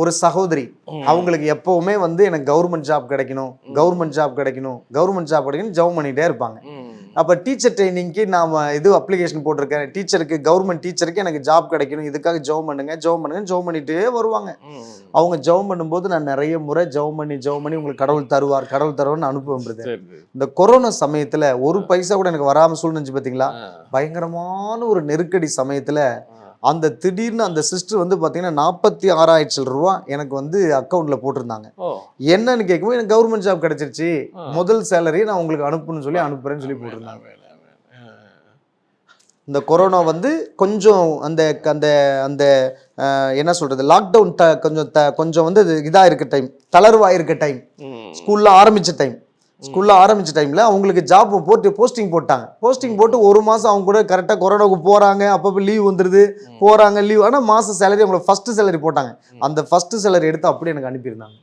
ஒரு சகோதரி, அவங்களுக்கு எப்பவுமே வந்து எனக்கு கவர்மெண்ட் ஜாப் கிடைக்கணும், கவர்மெண்ட் ஜாப் கிடைக்கணும், கவர்மெண்ட் ஜாப் கிடைக்கணும் ஜெபம் பண்ணிட்டே இருப்பாங்க. அப்ப டீச்சர் ட்ரைனிங்க்கு நான் இது அப்ளிகேஷன் போட்டிருக்கேன், டீச்சருக்கு, கவர்மெண்ட் டீச்சருக்கு எனக்கு ஜாப் கிடைக்கணும், இதுக்காக ஜெபம் பண்ணுங்க ஜெபம் பண்ணிட்டே வருவாங்க. அவங்க ஜெபம் பண்ணும்போது நான் நிறைய முறை ஜெபம் பண்ணி உங்களுக்கு கடவுள் தருவார்னு அனுப்புவேன். இந்த கொரோனா சமயத்துல ஒரு பைசா கூட எனக்கு வராம சூழ்நிலை பாத்தீங்களா, பயங்கரமான ஒரு நெருக்கடி சமயத்துல அந்த திடீர்னு அந்த சிஸ்டர் வந்து பாத்தீங்கன்னா 46,000 ரூபா எனக்கு வந்து அக்கௌண்ட்ல போட்டிருந்தாங்க. என்னன்னு கேட்கும்போது எனக்கு கவர்மெண்ட் ஜாப் கிடைச்சிருச்சு, முதல் சேலரி நான் உங்களுக்கு அனுப்புறேன்னு சொல்லி போட்டிருந்தாங்க. இந்த கொரோனா வந்து கொஞ்சம் அந்த அந்த அந்த என்ன சொல்றது, லாக்டவுன் கொஞ்சம் வந்து இதா இருக்க டைம், தளர்வா இருக்க டைம், ஸ்கூல்ல ஆரம்பிச்ச டைம்ல அவங்களுக்கு ஜாப் போஸ்டிங் போட்டு ஒரு மாசம் அவங்க கூட கரெக்டா கொரோனாவுக்கு போறாங்க, அப்பப்போ லீவ் வந்துருது, போறாங்க லீவ். ஆனா மாசம் சேலரி அவங்களுக்கு ஃபர்ஸ்ட் சேலரி போட்டாங்க. அந்த ஃபர்ஸ்ட் சேலரி எடுத்து அப்படியே எனக்கு அனுப்பியிருந்தாங்க.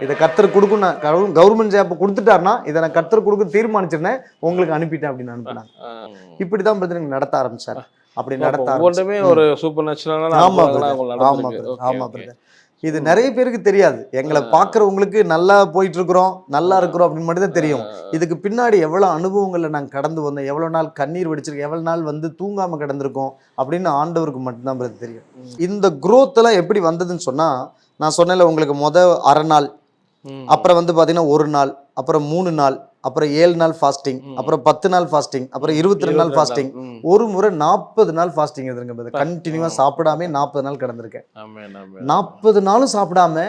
இதை கர்த்தர் கொடுக்கணும், கவர்மெண்ட் ஜாப் கொடுத்துட்டாருன்னா இதை நான் கர்த்தர் கொடுக்க தீர்மானிச்சிருந்தேன், உங்களுக்கு அனுப்பிட்டேன் அப்படின்னு அனுப்பினாங்க. இப்படிதான் பிரதர் நடத்த ஆரம்பிச்சாரு. அப்படி நடத்த ஒரு சூப்பர் நேச்சுரலான. ஆமா பிரதர், இது நிறைய பேருக்கு தெரியாது. எங்களை பாக்குறவங்களுக்கு நல்லா போயிட்டு இருக்கிறோம், நல்லா இருக்கிறோம் அப்படின்னு மட்டும் தான் தெரியும். இதுக்கு பின்னாடி எவ்வளவு அனுபவங்களை நாங்க கடந்து வந்தோம், எவ்வளவு நாள் கண்ணீர் வடிச்சிருக்கோம், எவ்வளவு நாள் வந்து தூங்காம கிடந்திருக்கோம் அப்படின்னு ஆண்டவருக்கு மட்டும்தான் தெரியும். இந்த growth எல்லாம் எப்படி வந்ததுன்னு சொன்னா, நான் சொன்னேன்ல உங்களுக்கு அரை நாள், அப்புறம் வந்து பாத்தீங்கன்னா 1 நாள், அப்புறம் 3 நாள், அப்புறம் 7 நாள் ஃபாஸ்டிங், அப்புறம் 10 நாள் ஃபாஸ்டிங், அப்புறம் 22 நாள் ஃபாஸ்டிங், ஒரு முறை 40 நாள் ஃபாஸ்டிங் இருந்திருங்க. கண்டினியூவா சாப்பிடாம 40 நாள் கிடந்திருக்கேன். 40 நாளும் சாப்பிடாம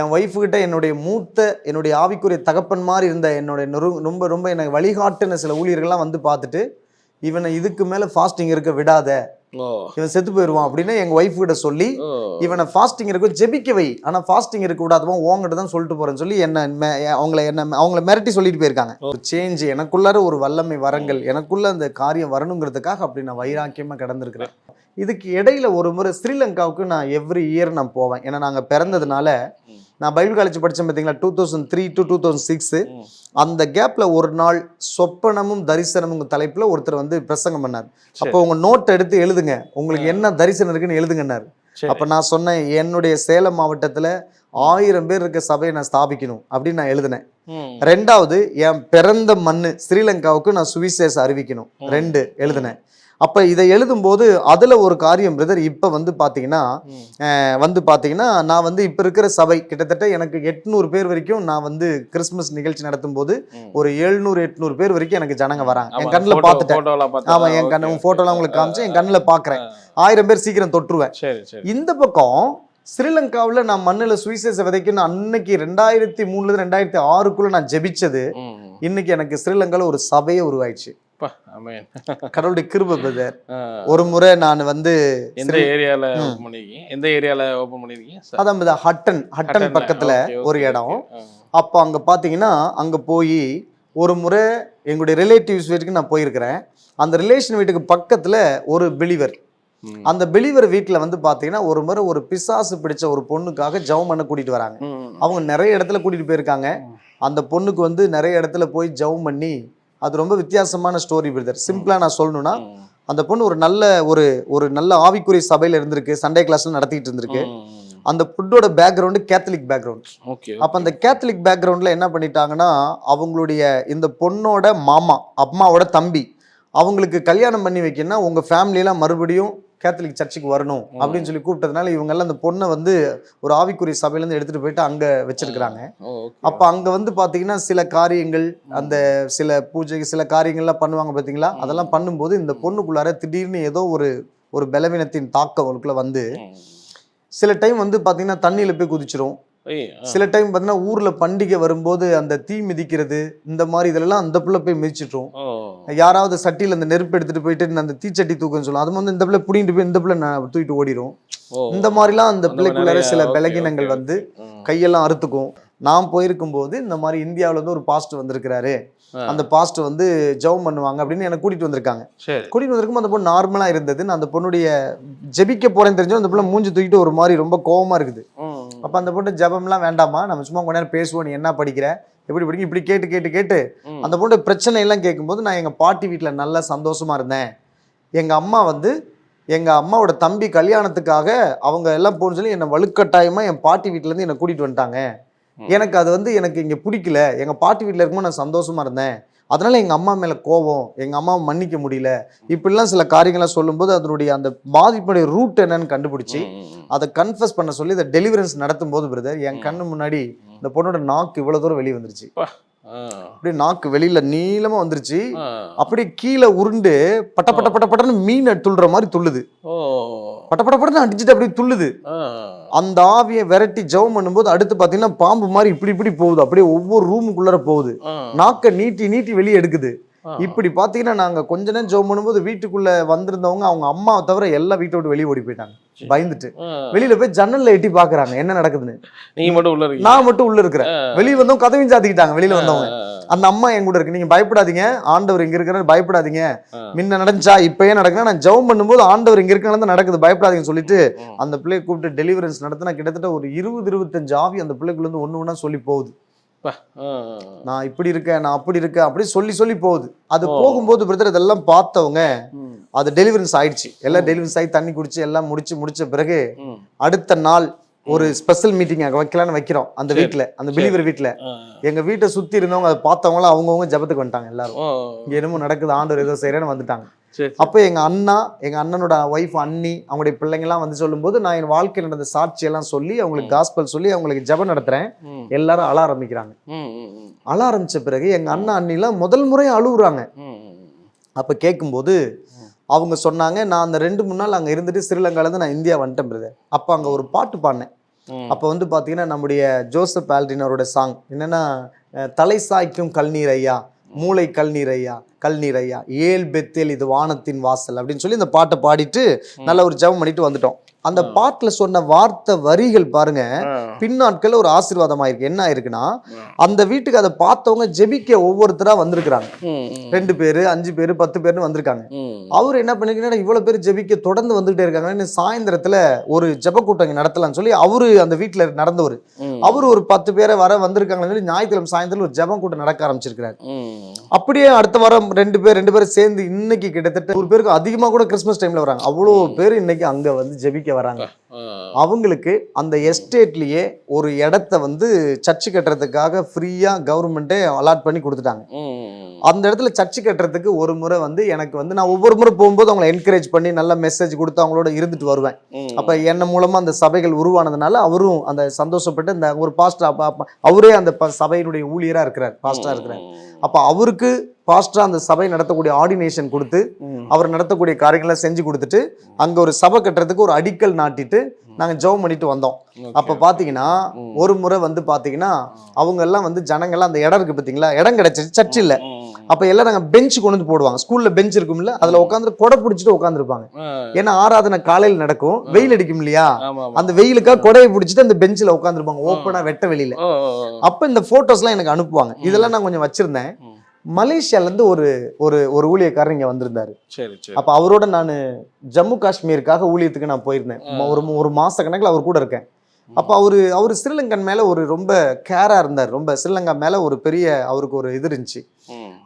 என் ஒய்ஃபு கிட்ட என்னுடைய ஆவிக்குரிய தகப்பன் மாதிரி இருந்த என்னுடைய ரொம்ப ரொம்ப எனக்கு வழிகாட்டுன சில ஊழியர்கள்லாம் வந்து பார்த்துட்டு, இவனை இதுக்கு மேல ஃபாஸ்டிங் இருக்க விடாத, இவன் செத்து போயிடுவான் அப்படின்னு எங்க ஒய்ஃப் கிட்ட சொல்லி, இவனை ஃபாஸ்டிங் இருக்க ஜெபிக்க வை, ஆனா ஃபாஸ்டிங் இருக்க கூடாதுமா, உங்ககிட்ட தான் சொல்லிட்டு போறேன்னு சொல்லி அவங்கள மிரட்டி சொல்லிட்டு போயிருக்காங்க. ஒரு சேஞ்ச், எனக்குள்ளார ஒரு வல்லமை வரங்கள், எனக்குள்ள அந்த காரியம் வரணுங்கிறதுக்காக அப்படி நான் வைராக்கியமா கிடந்திருக்கிறேன். இதுக்கு இடையில ஒரு முறை ஸ்ரீலங்காவுக்கு நான் எவ்ரி இயர் நான் போவேன். ஏன்னா நாங்க பிறந்ததுனால நான் பைபிள் காலேஜ் படித்தேன் பார்த்தீங்களா, 2003 to 2006. அந்த கேப்ல ஒரு நாள் சொப்பனமும் தரிசனமும் தலைப்புல ஒருத்தர் வந்து பிரசங்கம் பண்ணார். அப்போ உங்க நோட் எடுத்து எழுதுங்க, உங்களுக்கு என்ன தரிசனம் இருக்குன்னு எழுதுங்கன்னாரு. அப்ப நான் சொன்னேன், என்னுடைய சேலம் மாவட்டத்துல 1000 பேர் இருக்க சபையை நான் ஸ்தாபிக்கணும் அப்படின்னு நான் எழுதினேன். 2வது, என் பிறந்த மண்ணு ஸ்ரீலங்காவுக்கு நான் சுவிசேஷம் அறிவிக்கணும் 2 எழுதினேன். அப்ப இதை எழுதும் போது அதுல ஒரு காரியம் பிரதர், இப்ப வந்து பாத்தீங்கன்னா நான் வந்து இப்ப இருக்கிற சபை கிட்டத்தட்ட எனக்கு 800 பேர் வரைக்கும் நான் வந்து கிறிஸ்துமஸ் நிகழ்ச்சி நடத்தும் போது ஒரு 700-800 பேர் வரைக்கும் எனக்கு ஜனங்க வராங்க. என் கண்ணுல பாத்துட்டேன். ஆமா, என் கண்ணு போட்டோலாம் உங்களுக்கு காமிச்சு என் கண்ணுல பாக்குறேன். 1000 பேர் சீக்கிரம் தொற்றுவேன். இந்த பக்கம் ஸ்ரீலங்காவுல நான் மண்ணுல சுவிசேஷ விதைக்கணும் அன்னைக்கு 2003 to 2006 நான் ஜெபிச்சது, இன்னைக்கு எனக்கு ஸ்ரீலங்கால ஒரு சபையே உருவாயிடுச்சு. கடவுளுடைய கிருபை பிரதர். ஒரு முறை நான் வந்து எந்த ஏரியால ஓபன் பண்ணிருக்கீங்க? அதான் ஹட்டன் பக்கத்துல ஒரு இடம். அப்ப அங்க பாத்தீங்கன்னா அங்க போய் ஒரு முறை எங்களுடைய ரிலேட்டிவ்ஸ் வீட்டுக்கு நான் போயிருக்கிறேன். அந்த ரிலேஷன் வீட்டுக்கு பக்கத்துல ஒரு பிலிவர், அந்த பிலிவர் வீட்டுல வந்து பாத்தீங்கன்னா ஒரு முறை ஒரு பிசாசு பிடிச்ச ஒரு பொண்ணுக்காக ஜெபம் பண்ண கூட்டிட்டு வராங்க. அவங்க நிறைய இடத்துல கூட்டிட்டு போயிருக்காங்க. அந்த பொண்ணுக்கு வந்து நிறைய இடத்துல போய் ஜெபம் பண்ணி, அது ரொம்ப வித்தியாசமான ஸ்டோரி பிரதர். சிம்பிளா நான் சொல்லணும்னா, அந்த பொண்ணு ஒரு நல்ல ஆவிக்குரிய சபையில இருந்திருக்கு, சண்டே கிளாஸ்ல நடத்திட்டு இருந்திருக்கு. அந்த பொண்ணோட பேக்ரவுண்டு கேத்தலிக் பேக்ரவுண்ட். அப்ப அந்த கேத்தலிக் பேக்ரவுண்ட்ல என்ன பண்ணிட்டாங்கன்னா, அவங்களுடைய இந்த பொண்ணோட மாமா, அம்மாவோட தம்பி, அவங்களுக்கு கல்யாணம் பண்ணி வைக்கணும்னா உங்க ஃபேமிலியெல்லாம் மறுபடியும் கேத்தலிக் சர்ச்சுக்கு வரணும் அப்படின்னு சொல்லி கூப்பிட்டதுனால இவங்க எல்லாம் அந்த பொண்ணை வந்து ஒரு ஆவிக்குரிய சபையில இருந்து எடுத்துட்டு போயிட்டு அங்க வச்சிருக்கிறாங்க. அப்ப அங்க வந்து பாத்தீங்கன்னா சில காரியங்கள், அந்த சில பூஜை சில காரியங்கள்லாம் பண்ணுவாங்க பாத்தீங்களா, அதெல்லாம் பண்ணும்போது இந்த பொண்ணுக்குள்ளார திடீர்னு ஏதோ ஒரு பலவீனத்தின் தாக்கம் அவளுக்குள்ள வந்து சில டைம் வந்து பாத்தீங்கன்னா தண்ணியில போய் குதிச்சிரும். சில டைம் பாத்தீங்கன்னா ஊர்ல பண்டிகை வரும்போது அந்த தீ மிதிக்கிறது இந்த மாதிரி இதெல்லாம் அந்த பிள்ளை போய் மிதிச்சிட்டோம். யாராவது சட்டியில அந்த நெருப்பு எடுத்துட்டு போயிட்டு அந்த தீச்சட்டி தூக்குன்னு சொல்லுவோம், அது வந்து இந்த பிள்ளை புடிங்கிட்டு போய் இந்த பிள்ளை தூக்கிட்டு ஓடிடும். இந்த மாதிரிலாம் அந்த பிள்ளைக்குள்ளார சில பலகீனங்கள் வந்து கையெல்லாம் அறுத்துக்கும். நான் போயிருக்கும் போது இந்த மாதிரி இந்தியாவில இருந்து ஒரு பாஸ்டர் வந்திருக்கிறாரு, அந்த பாஸ்டர் வந்து ஜெபம் பண்ணுவாங்க அப்படின்னு எனக்கு கூட்டிட்டு வந்திருக்காங்க. கூட்டிட்டு வந்திருக்கும் அந்த பொண்ணு நார்மலா இருந்தது. நான் அந்த பொண்ணுடைய ஜெபிக்க போறேன்னு தெரிஞ்சோம் அந்த பிள்ளை மூஞ்சி தூக்கிட்டு ஒரு மாதிரி ரொம்ப கோவமா இருக்குது. அப்ப அந்த பொண்ணு ஜெபம்லாம் வேண்டாமா, நம்ம சும்மா கொஞ்ச நேரம் பேசுவோம், நீ என்ன படிக்கிற எப்படி படிக்க இப்படி கேட்டு கேட்டு கேட்டு அந்த பொண்ணு பிரச்சனை எல்லாம் கேட்கும்போது நான் எங்க பாட்டி வீட்டுல நல்லா சந்தோஷமா இருந்தேன். எங்க அம்மா வந்து எங்க அம்மாவோட தம்பி கல்யாணத்துக்காக அவங்க எல்லாம் போன்னு சொல்லி என்னை வலுக்கட்டாயமா என் பாட்டி வீட்டுல இருந்து என்னை கூட்டிட்டு வந்துட்டாங்க. எனக்கு அது வந்து எனக்கு இங்க பிடிக்கல, எங்க பாட்டி வீட்டுல இருக்கும்போது நான் சந்தோஷமா இருந்தேன், அதனால எங்க அம்மா மேல கோபம், எங்க அம்மாவை மன்னிக்க முடியல, இப்படிலாம் சில காரியங்களை சொல்லும்போது அதனுடைய அந்த பாதிப்புடைய ரூட் என்னன்னு கண்டுபிடிச்சி அதை கன்ஃபஸ் பண்ண சொல்லி இந்த டெலிவரன்ஸ் நடத்தும் போது பிரதர் என் கண்ணு முன்னாடி இந்த பொண்ணோட நாக்கு இவ்வளவு தூரம் வெளியே வந்துருச்சு. அப்படியே நாக்கு வெளியில நீளமா வந்துருச்சு. அப்படியே கீழே உருண்டு பட்ட பட்ட பட்ட பட்டன்னு மீனை துள்ளுற மாதிரி துள்ளுது. பட்ட பட்ட பட்டன்னு அடிச்சுட்டு அப்படியே துள்ளுது. அந்த ஆவியை விரட்டி ஜெபம் பண்ணும்போது அடுத்து பாத்தீங்கன்னா பாம்பு மாதிரி இப்படி இப்படி போகுது, அப்படியே ஒவ்வொரு ரூமுக்குள்ளார போகுது, நாக்க நீட்டி நீட்டி வெளியே எடுக்குது. இப்படி பாத்தீங்கன்னா நாங்க கொஞ்ச நேரம் ஜெபம் பண்ணும்போது வீட்டுக்குள்ள வந்திருந்தவங்க அவங்க அம்மாவை தவிர எல்லாம் வீட்டை விட்டு வெளியே ஓடி போயிட்டாங்க பயந்துட்டு. வெளியில போய் ஜன்னல்ல எட்டி பாக்குறாங்க என்ன நடக்குதுன்னு. நீங்க மட்டும் உள்ள இருக்கீங்க, நான் மட்டும் உள்ள இருக்கிறேன். வெளியே வந்தவங்க கதவையும் சாத்திக்கிட்டாங்க. வெளியில வந்தவங்க அந்த அம்மா என் கூட இருக்கு, நீங்க பயப்படாதீங்க, ஆண்டவர் இங்க இருக்கிறாரு, பயப்படாதீங்க, முன்ன நடந்துச்சா இப்பயே நடக்குது, நான் ஜெபம் பண்ணும்போது ஆண்டவர் இங்க இருக்கிறது நடக்குது, பயப்படாதீங்கன்னு சொல்லிட்டு அந்த பிள்ளையை கூப்பிட்டு டெலிவரன்ஸ் நடத்தினா கிட்டத்தட்ட ஒரு 20-25 ஆவி அந்த பிள்ளைக்குள்ள இருந்து ஒண்ணு ஒண்ணா சொல்லி போகுது. நான் இப்படி இருக்கேன், நான் அப்படி இருக்கேன், அப்படி சொல்லி சொல்லி போகுது. அது போகும்போது பிரதர் இதெல்லாம் பார்த்தவங்க அது டெலிவரன்ஸ் ஆயிடுச்சு. எல்லாம் டெலிவரன்ஸ் ஆகி தண்ணி குடிச்சு எல்லாம் முடிச்ச பிறகு அடுத்த நாள் ஒரு ஸ்பெஷல் மீட்டிங் அங்க வைக்கலான்னு வைக்கிறோம் அந்த வீட்டுல, அந்த பிலீவர் வீட்டுல. எங்க வீட்டை சுத்தி இருந்தவங்க அதை பார்த்தவங்களாம் அவங்கவுங்க ஜபத்துக்கு வந்துட்டாங்க. எல்லாரும் இங்க என்னமோ நடக்குது, ஆண்டவர் ஏதோ செய்யறேன்னு வந்துட்டாங்க. அப்ப எங்க அண்ணனோட ஒய்ஃப் அண்ணி அவங்களுடைய பிள்ளைங்க எல்லாம் வந்து சொல்லும் போது நான் என் வாழ்க்கையில் நடந்த சாட்சி எல்லாம் சொல்லி அவங்களுக்கு காஸ்பல் சொல்லி அவங்களுக்கு ஜெபம் நடத்துறேன். எல்லாரும் அழ ஆரம்பிக்கிறாங்க. அழ ஆரம்பிச்ச பிறகு எங்க அண்ணி எல்லாம் முதல் முறை அழுகுறாங்க. அப்ப கேட்கும்போது அவங்க சொன்னாங்க, நான் அந்த 2-3 நாள் அங்க இருந்துட்டு ஸ்ரீலங்கால இருந்து நான் இந்தியா வந்துட்டேன் பிரதர். அப்ப அங்க ஒரு பாட்டு பாடினேன். அப்ப வந்து பாத்தீங்கன்னா நம்முடைய ஜோசப் ஆல்ட்ரினரோட சாங் என்னன்னா, தலை சாய்க்கும் கல்நீர் ஐயா, மூளை கல்நீர் ஐயா, கல்நீர் ஐயா, ஏல் பெத்தேல் இது வானத்தின் வாசல் அப்படின்னு சொல்லி இந்த பாட்டை பாடிட்டு நல்ல ஒரு ஜெபம் பண்ணிட்டு வந்துட்டோம். அந்த பாட்டுல சொன்ன வார்த்தை வரிகள் பாருங்க பின்னாட்கள் ஒரு ஆசீர்வாதம் ஆயிருக்கு. என்ன ஆயிருக்குன்னா அந்த வீட்டுக்கு அதை பார்த்தவங்க ஜெபிக்க ஒவ்வொருத்தரா வந்திருக்கிறாங்க. 2 பேரு 5 பேரு 10 பேர்னு வந்திருக்காங்க. அவரு என்ன பண்ணிருக்கீங்கன்னா இவ்வளவு பேர் ஜெபிக்க தொடர்ந்து வந்துகிட்டே இருக்காங்க, சாயந்தரத்துல ஒரு ஜெப கூட்டம் நடத்தலாம்னு சொல்லி அவரு அந்த வீட்டுல நடந்தவர் அவரு ஒரு 10 பேரை வந்திருக்காங்கன்னு சொல்லி ஞாயிற்றுக்கிழமை சாயந்தரம் ஒரு ஜெப கூட்டம் நடக்க ஆரம்பிச்சிருக்கிறாரு. அப்படியே அடுத்த வாரம் 2 பேர் சேர்ந்து இன்னைக்கு கிட்டத்தட்ட 100 பேருக்கு அதிகமா கூட கிறிஸ்துமஸ் டைம்ல வராங்க. அவ்வளவு பேர் இன்னைக்கு அங்க வந்து ஜெபிக்க வராங்க. அவங்களுக்கு அந்த எஸ்டேட்லயே ஒரு இடத்தை வந்து சர்ச்சு கட்டுறதுக்காக ஃப்ரீயா கவர்மெண்டே அலாட் பண்ணி கொடுத்துட்டாங்க. அந்த இடத்துல சர்ச்சு கட்டுறதுக்கு ஒரு முறை வந்து எனக்கு வந்து நான் ஒவ்வொரு முறை போகும்போது அவங்களை என்கரேஜ் பண்ணி நல்ல மெசேஜ் கொடுத்து அவங்களோட இருந்துட்டு வருவேன். அப்ப என்ன மூலமா அந்த சபைகள் உருவானதுனால அவரும் அந்த சந்தோஷப்பட்டு இந்த ஒரு பாஸ்டர் அவரே அந்த சபையினுடைய ஊழியரா இருக்கிறார், பாஸ்டரா இருக்கிறார். அப்ப அவருக்கு பாஸ்டரா அந்த சபை நடத்தக்கூடிய ஆர்டினேஷன் கொடுத்து அவர் நடத்தக்கூடிய காரியங்களை செஞ்சு கொடுத்துட்டு அங்க ஒரு சபை கட்டுறதுக்கு ஒரு அடிக்கல் நாட்டிட்டு நாங்க ஜெபம் பண்ணிட்டு வந்தோம். அப்ப பாத்தீங்கன்னா ஒரு முறை வந்து பாத்தீங்கன்னா அவங்க எல்லாம் வந்து ஜனங்கள்லாம் அந்த இடம் இருக்கு பாத்தீங்களா, இடம் கிடைச்சிச்சு, சர்ச் இல்ல. அப்ப எல்லாம் நாங்க பெஞ்ச் கொண்டு வந்து போடுவாங்க, ஸ்கூல்ல பெஞ்ச் இருக்கும்ல, அதுல உட்காந்து கொடை பிடிச்சிட்டு உட்காந்துருப்பாங்க. ஏன்னா ஆராதனை காலையில நடக்கும், வெயில் அடிக்கும் இல்லையா, அந்த வெயிலுக்காக கொடையை பிடிச்சிட்டு அந்த பெஞ்சில உட்காந்துருப்பாங்க ஓப்பனா வெட்ட வெளியில. அப்ப இந்த போட்டோஸ் எல்லாம் எனக்கு அனுப்புவாங்க. இதெல்லாம் நான் கொஞ்சம் வச்சிருந்தேன். மலேசியால இருந்து ஒரு ஊழியக்காரர் இங்க வந்திருந்தாரு. அப்ப அவரோட நான் ஜம்மு காஷ்மீருக்காக ஊழியத்துக்கு நான் போயிருந்தேன். ஒரு மாச கணக்குல அவர் கூட இருக்கேன். அப்ப அவரு ஸ்ரீலங்கன் மேல ஒரு ரொம்ப கேரா இருந்தார். ரொம்ப ஸ்ரீலங்கா மேல ஒரு பெரிய அவருக்கு ஒரு இது இருந்துச்சு.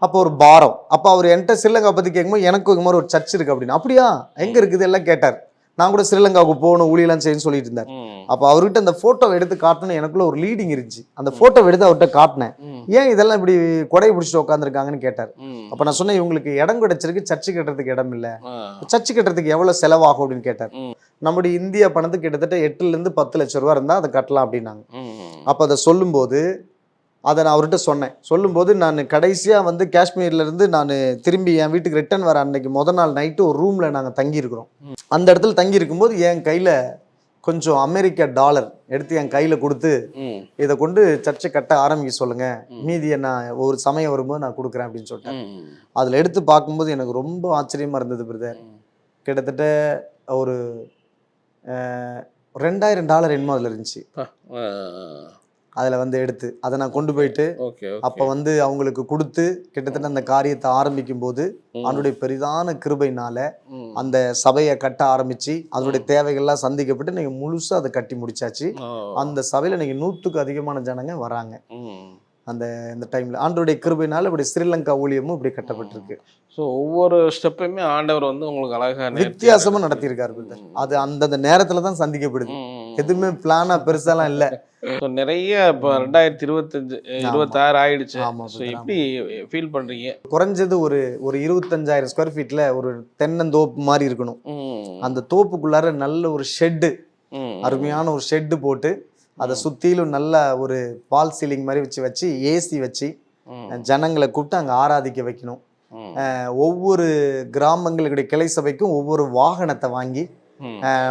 அப்போ ஒரு பாரம். அப்ப அவர் என்கிட்ட ஸ்ரீலங்கா பத்தி கேட்கும்போது எனக்கு ஒரு மாதிரி ஒரு சர்ச் இருக்கு அப்படின்னு. அப்படியா, எங்க இருக்குது எல்லாம் கேட்டார். நான் கூட ஸ்ரீலங்காவுக்கு போகணும் ஊழியெல்லாம் செய்யணும்னு சொல்லிட்டு இருந்தார். அப்போ அவர்கிட்ட அந்த போட்டோவை எடுத்து காட்டணும் எனக்குள்ள ஒரு லீடிங் இருந்துச்சு. அந்த போட்டோவை எடுத்து அவர்கிட்ட காட்டினேன். ஏன் இதெல்லாம் இப்படி கொடையை பிடிச்சிட்டு உட்காந்துருக்காங்கன்னு கேட்டார். அப்போ நான் சொன்னேன், இவங்களுக்கு இடம் கிடைச்சிருக்கு, சர்ச்சு கட்டுறதுக்கு இடம் இல்லை, சர்ச்சு கட்டுறதுக்கு எவ்வளவு செலவாகும் அப்படின்னு கேட்டார். நம்முடைய இந்திய பணத்துக்கு கிட்டத்தட்ட 8 to 10 லட்சம் ரூபா இருந்தால் அதை கட்டலாம் அப்படின்னாங்க. அப்போ அதை சொல்லும்போது அதை நான் அவர்கிட்ட சொன்னேன். சொல்லும்போது நான் கடைசியாக வந்து காஷ்மீர்லேருந்து நான் திரும்பி என் வீட்டுக்கு ரிட்டர்ன் வர அன்னைக்கு முதல் நாள் நைட்டு ஒரு ரூமில் நாங்கள் தங்கியிருக்கிறோம். அந்த இடத்துல தங்கி இருக்கும்போது என் கையில் கொஞ்சம் அமெரிக்கா டாலர் எடுத்து என் கையில் கொடுத்து, இதை கொண்டு சர்ச்சை கட்ட ஆரம்பிக்க சொல்லுங்க, மீதியை நான் ஒரு சமயம் வரும்போது நான் கொடுக்குறேன் அப்படின்னு சொல்லிட்டேன். அதில் எடுத்து பார்க்கும்போது எனக்கு ரொம்ப ஆச்சரியமாக இருந்தது பிரதர். கிட்டத்தட்ட ஒரு $2000 என்னமோ அதில் இருந்துச்சு. அதில் வந்து எடுத்து அதை நான் கொண்டு போயிட்டு அப்போ வந்து அவங்களுக்கு கொடுத்து கிட்டத்தட்ட அந்த காரியத்தை ஆரம்பிக்கும் போது அவனுடைய பெரிதான கிருபையினால அந்த சபையை கட்ட ஆரம்பிச்சு அதனுடைய தேவைகள்லாம் சந்திக்கப்பட்டு நீங்க முழுசா அதை கட்டி முடிச்சாச்சு. அந்த சபையில நீங்க 100க்கு அதிகமான ஜனங்க வராங்க. அந்த இந்த டைம்ல ஆண்டவருடைய கிருபையினால இப்படி ஸ்ரீலங்கா ஊழியமும் இப்படி கட்டப்பட்டிருக்கு. ஸோ ஒவ்வொரு ஸ்டெப்பையுமே ஆண்டவர் வந்து உங்களுக்கு அழகாக வித்தியாசமா நடத்தியிருக்காரு. அது அந்தந்த நேரத்துல தான் சந்திக்கப்படுது. எதுவுமே பிளானா பெருசாலாம் இல்லை. நிறைய இப்போ 2025-26 ஆயிடுச்சு. எப்படி ஃபீல் பண்றீங்க? குறைஞ்சது ஒரு 25,000 ஸ்கொயர் ஃபீட்ல ஒரு தென்னந்தோப்பு மாதிரி இருக்கணும். அந்த தோப்புக்குள்ளார நல்ல ஒரு ஷெட்டு, அருமையான ஒரு ஷெட்டு போட்டு அதை சுத்திலும் நல்ல ஒரு பால் சீலிங் மாதிரி வச்சு ஏசி வச்சு ஜனங்களை கூப்பிட்டு அங்கே ஆராதிக்க வைக்கணும். ஒவ்வொரு கிராமங்களுடைய கிளை சபைக்கும் ஒவ்வொரு வாகனத்தை வாங்கி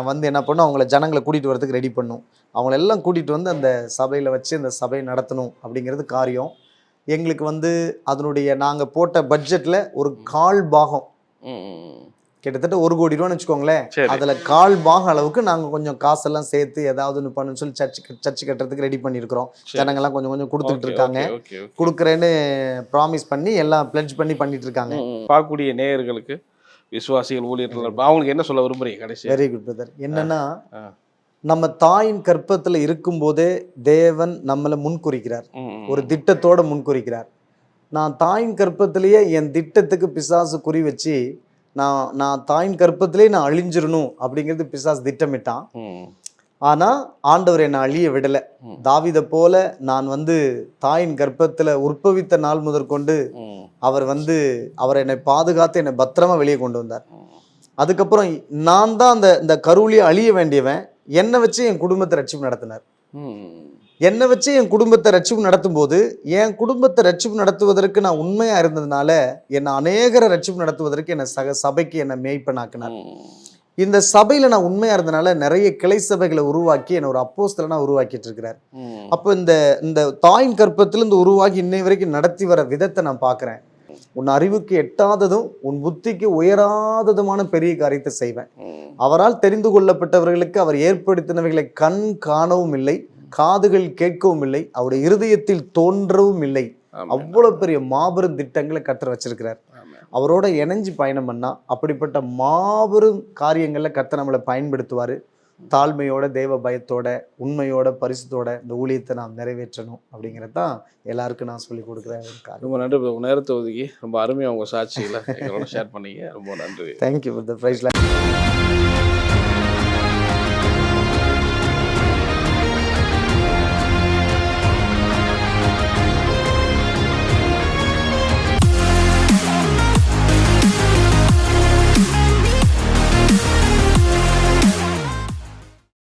வந்து என்ன பண்ணும், அவங்கள ஜனங்களை கூட்டிட்டு வரதுக்கு ரெடி பண்ணும். அவங்களெல்லாம் கூட்டிட்டு வந்து அந்த சபையில வச்சு அந்த சபையை நடத்தணும் அப்படிங்கிறது காரியம். எங்களுக்கு வந்து அதனுடைய நாங்கள் போட்ட பட்ஜெட்ல ஒரு 1/4 பாகம், கிட்டத்தட்ட 1 கோடி ரூபான்னு வச்சுக்கோங்களேன். அதுல 1/4 பாகம் அளவுக்கு நாங்க கொஞ்சம் காசெல்லாம் சேர்த்து ஏதாவது ஒன்று பண்ணணும்னு சொல்லி சர்ச்சு கட்டுறதுக்கு ரெடி பண்ணியிருக்கிறோம். ஜனங்கள்லாம் கொஞ்சம் கொஞ்சம் கொடுத்துட்டு இருக்காங்க. கொடுக்குறேன்னு ப்ராமிஸ் பண்ணி எல்லாம் பிளட்ஜ் பண்ணிட்டு இருக்காங்க. பார்க்கக்கூடிய நேயர்களுக்கு, விசுவாசிகள், ஊழியர்கள், அவங்களுக்கு என்ன சொல்ல விரும்புறீங்க கடைசி? Very good brother. என்னன்னா, நம்ம தாயின் கற்பத்துல இருக்கும் போதே தேவன் நம்மளை முன்குறிக்கிறார், ஒரு திட்டத்தோட முன்குறிக்கிறார். நான் தாயின் கற்பத்திலேயே என் திட்டத்துக்கு பிசாசு குறி வச்சு நான் தாயின் கற்பத்திலே நான் அழிஞ்சிடணும் அப்படிங்கிறது பிசாசு திட்டமிட்டான். ஆனா ஆண்டவர் என்னை அழிய விடலை. தாவீதை போல நான் வந்து தாயின் கர்ப்பத்துல உற்பவித்த நாள் முதற்கொண்டு அவர் என்னை பாதுகாத்து என்னை பத்திரமா வெளியே கொண்டு வந்தார். அதுக்கப்புறம் நான் தான் இந்த கருவிலேயே அழிய வேண்டியவன். என்னை வச்சு என் குடும்பத்தை ரட்சிப்பு நடத்தினார். என்னை வச்சு என் குடும்பத்தை ரட்சிப்பு நடத்தும் போது, என் குடும்பத்தை ரட்சிப்பு நடத்துவதற்கு நான் உண்மையா இருந்ததுனால என்னை அநேகரை ரட்சிப்பு நடத்துவதற்கு என்னை சபைக்கு என்னை மேய்ப்பனாக்கினார். இந்த சபையில நான் உண்மையா இருந்தனால நிறைய கிளை சபைகளை உருவாக்கி என்னை ஒரு அப்போஸ்தலனா உருவாக்கிட்டு இருக்கிறார். அப்போ இந்த தாயின் கற்பத்திலிருந்து உருவாக்கி இன்னை வரைக்கும் நடத்தி வர விதத்தை நான் பார்க்கிறேன். உன் அறிவுக்கு எட்டாததும் உன் புத்திக்கு உயராததுமான பெரிய காரியத்தை செய்வேன். அவரால் தெரிந்து கொள்ளப்பட்டவர்களுக்கு அவர் ஏற்படுத்தினவைகளை கண் காணவும் இல்லை, காதுகள் கேட்கவும் இல்லை, அவருடைய இருதயத்தில் தோன்றவும் இல்லை. அவ்வளவு பெரிய மாபெரும் திட்டங்களை கர்த்தர் வச்சிருக்கிறார். அவரோட இணைஞ்சு பயணம் பண்ணா அப்படிப்பட்ட மாபெரும் காரியங்கள்ல கர்த்தர் நம்மளை பயன்படுத்துவாரு. தாழ்மையோட, தேவ பயத்தோட, உண்மையோட, பரிசுத்தோட இந்த ஊழியத்தை நாம் நிறைவேற்றணும் அப்படிங்கிறது தான் எல்லாருக்கும் நான் சொல்லி கொடுக்குறேன். ரொம்ப நன்றி. நேரத்தை ஒதுக்கி ரொம்ப அருமையாக உங்க சாட்சிகளை எங்களோட ஷேர் பண்ணீங்க. ரொம்ப நன்றி. Thank you for the price.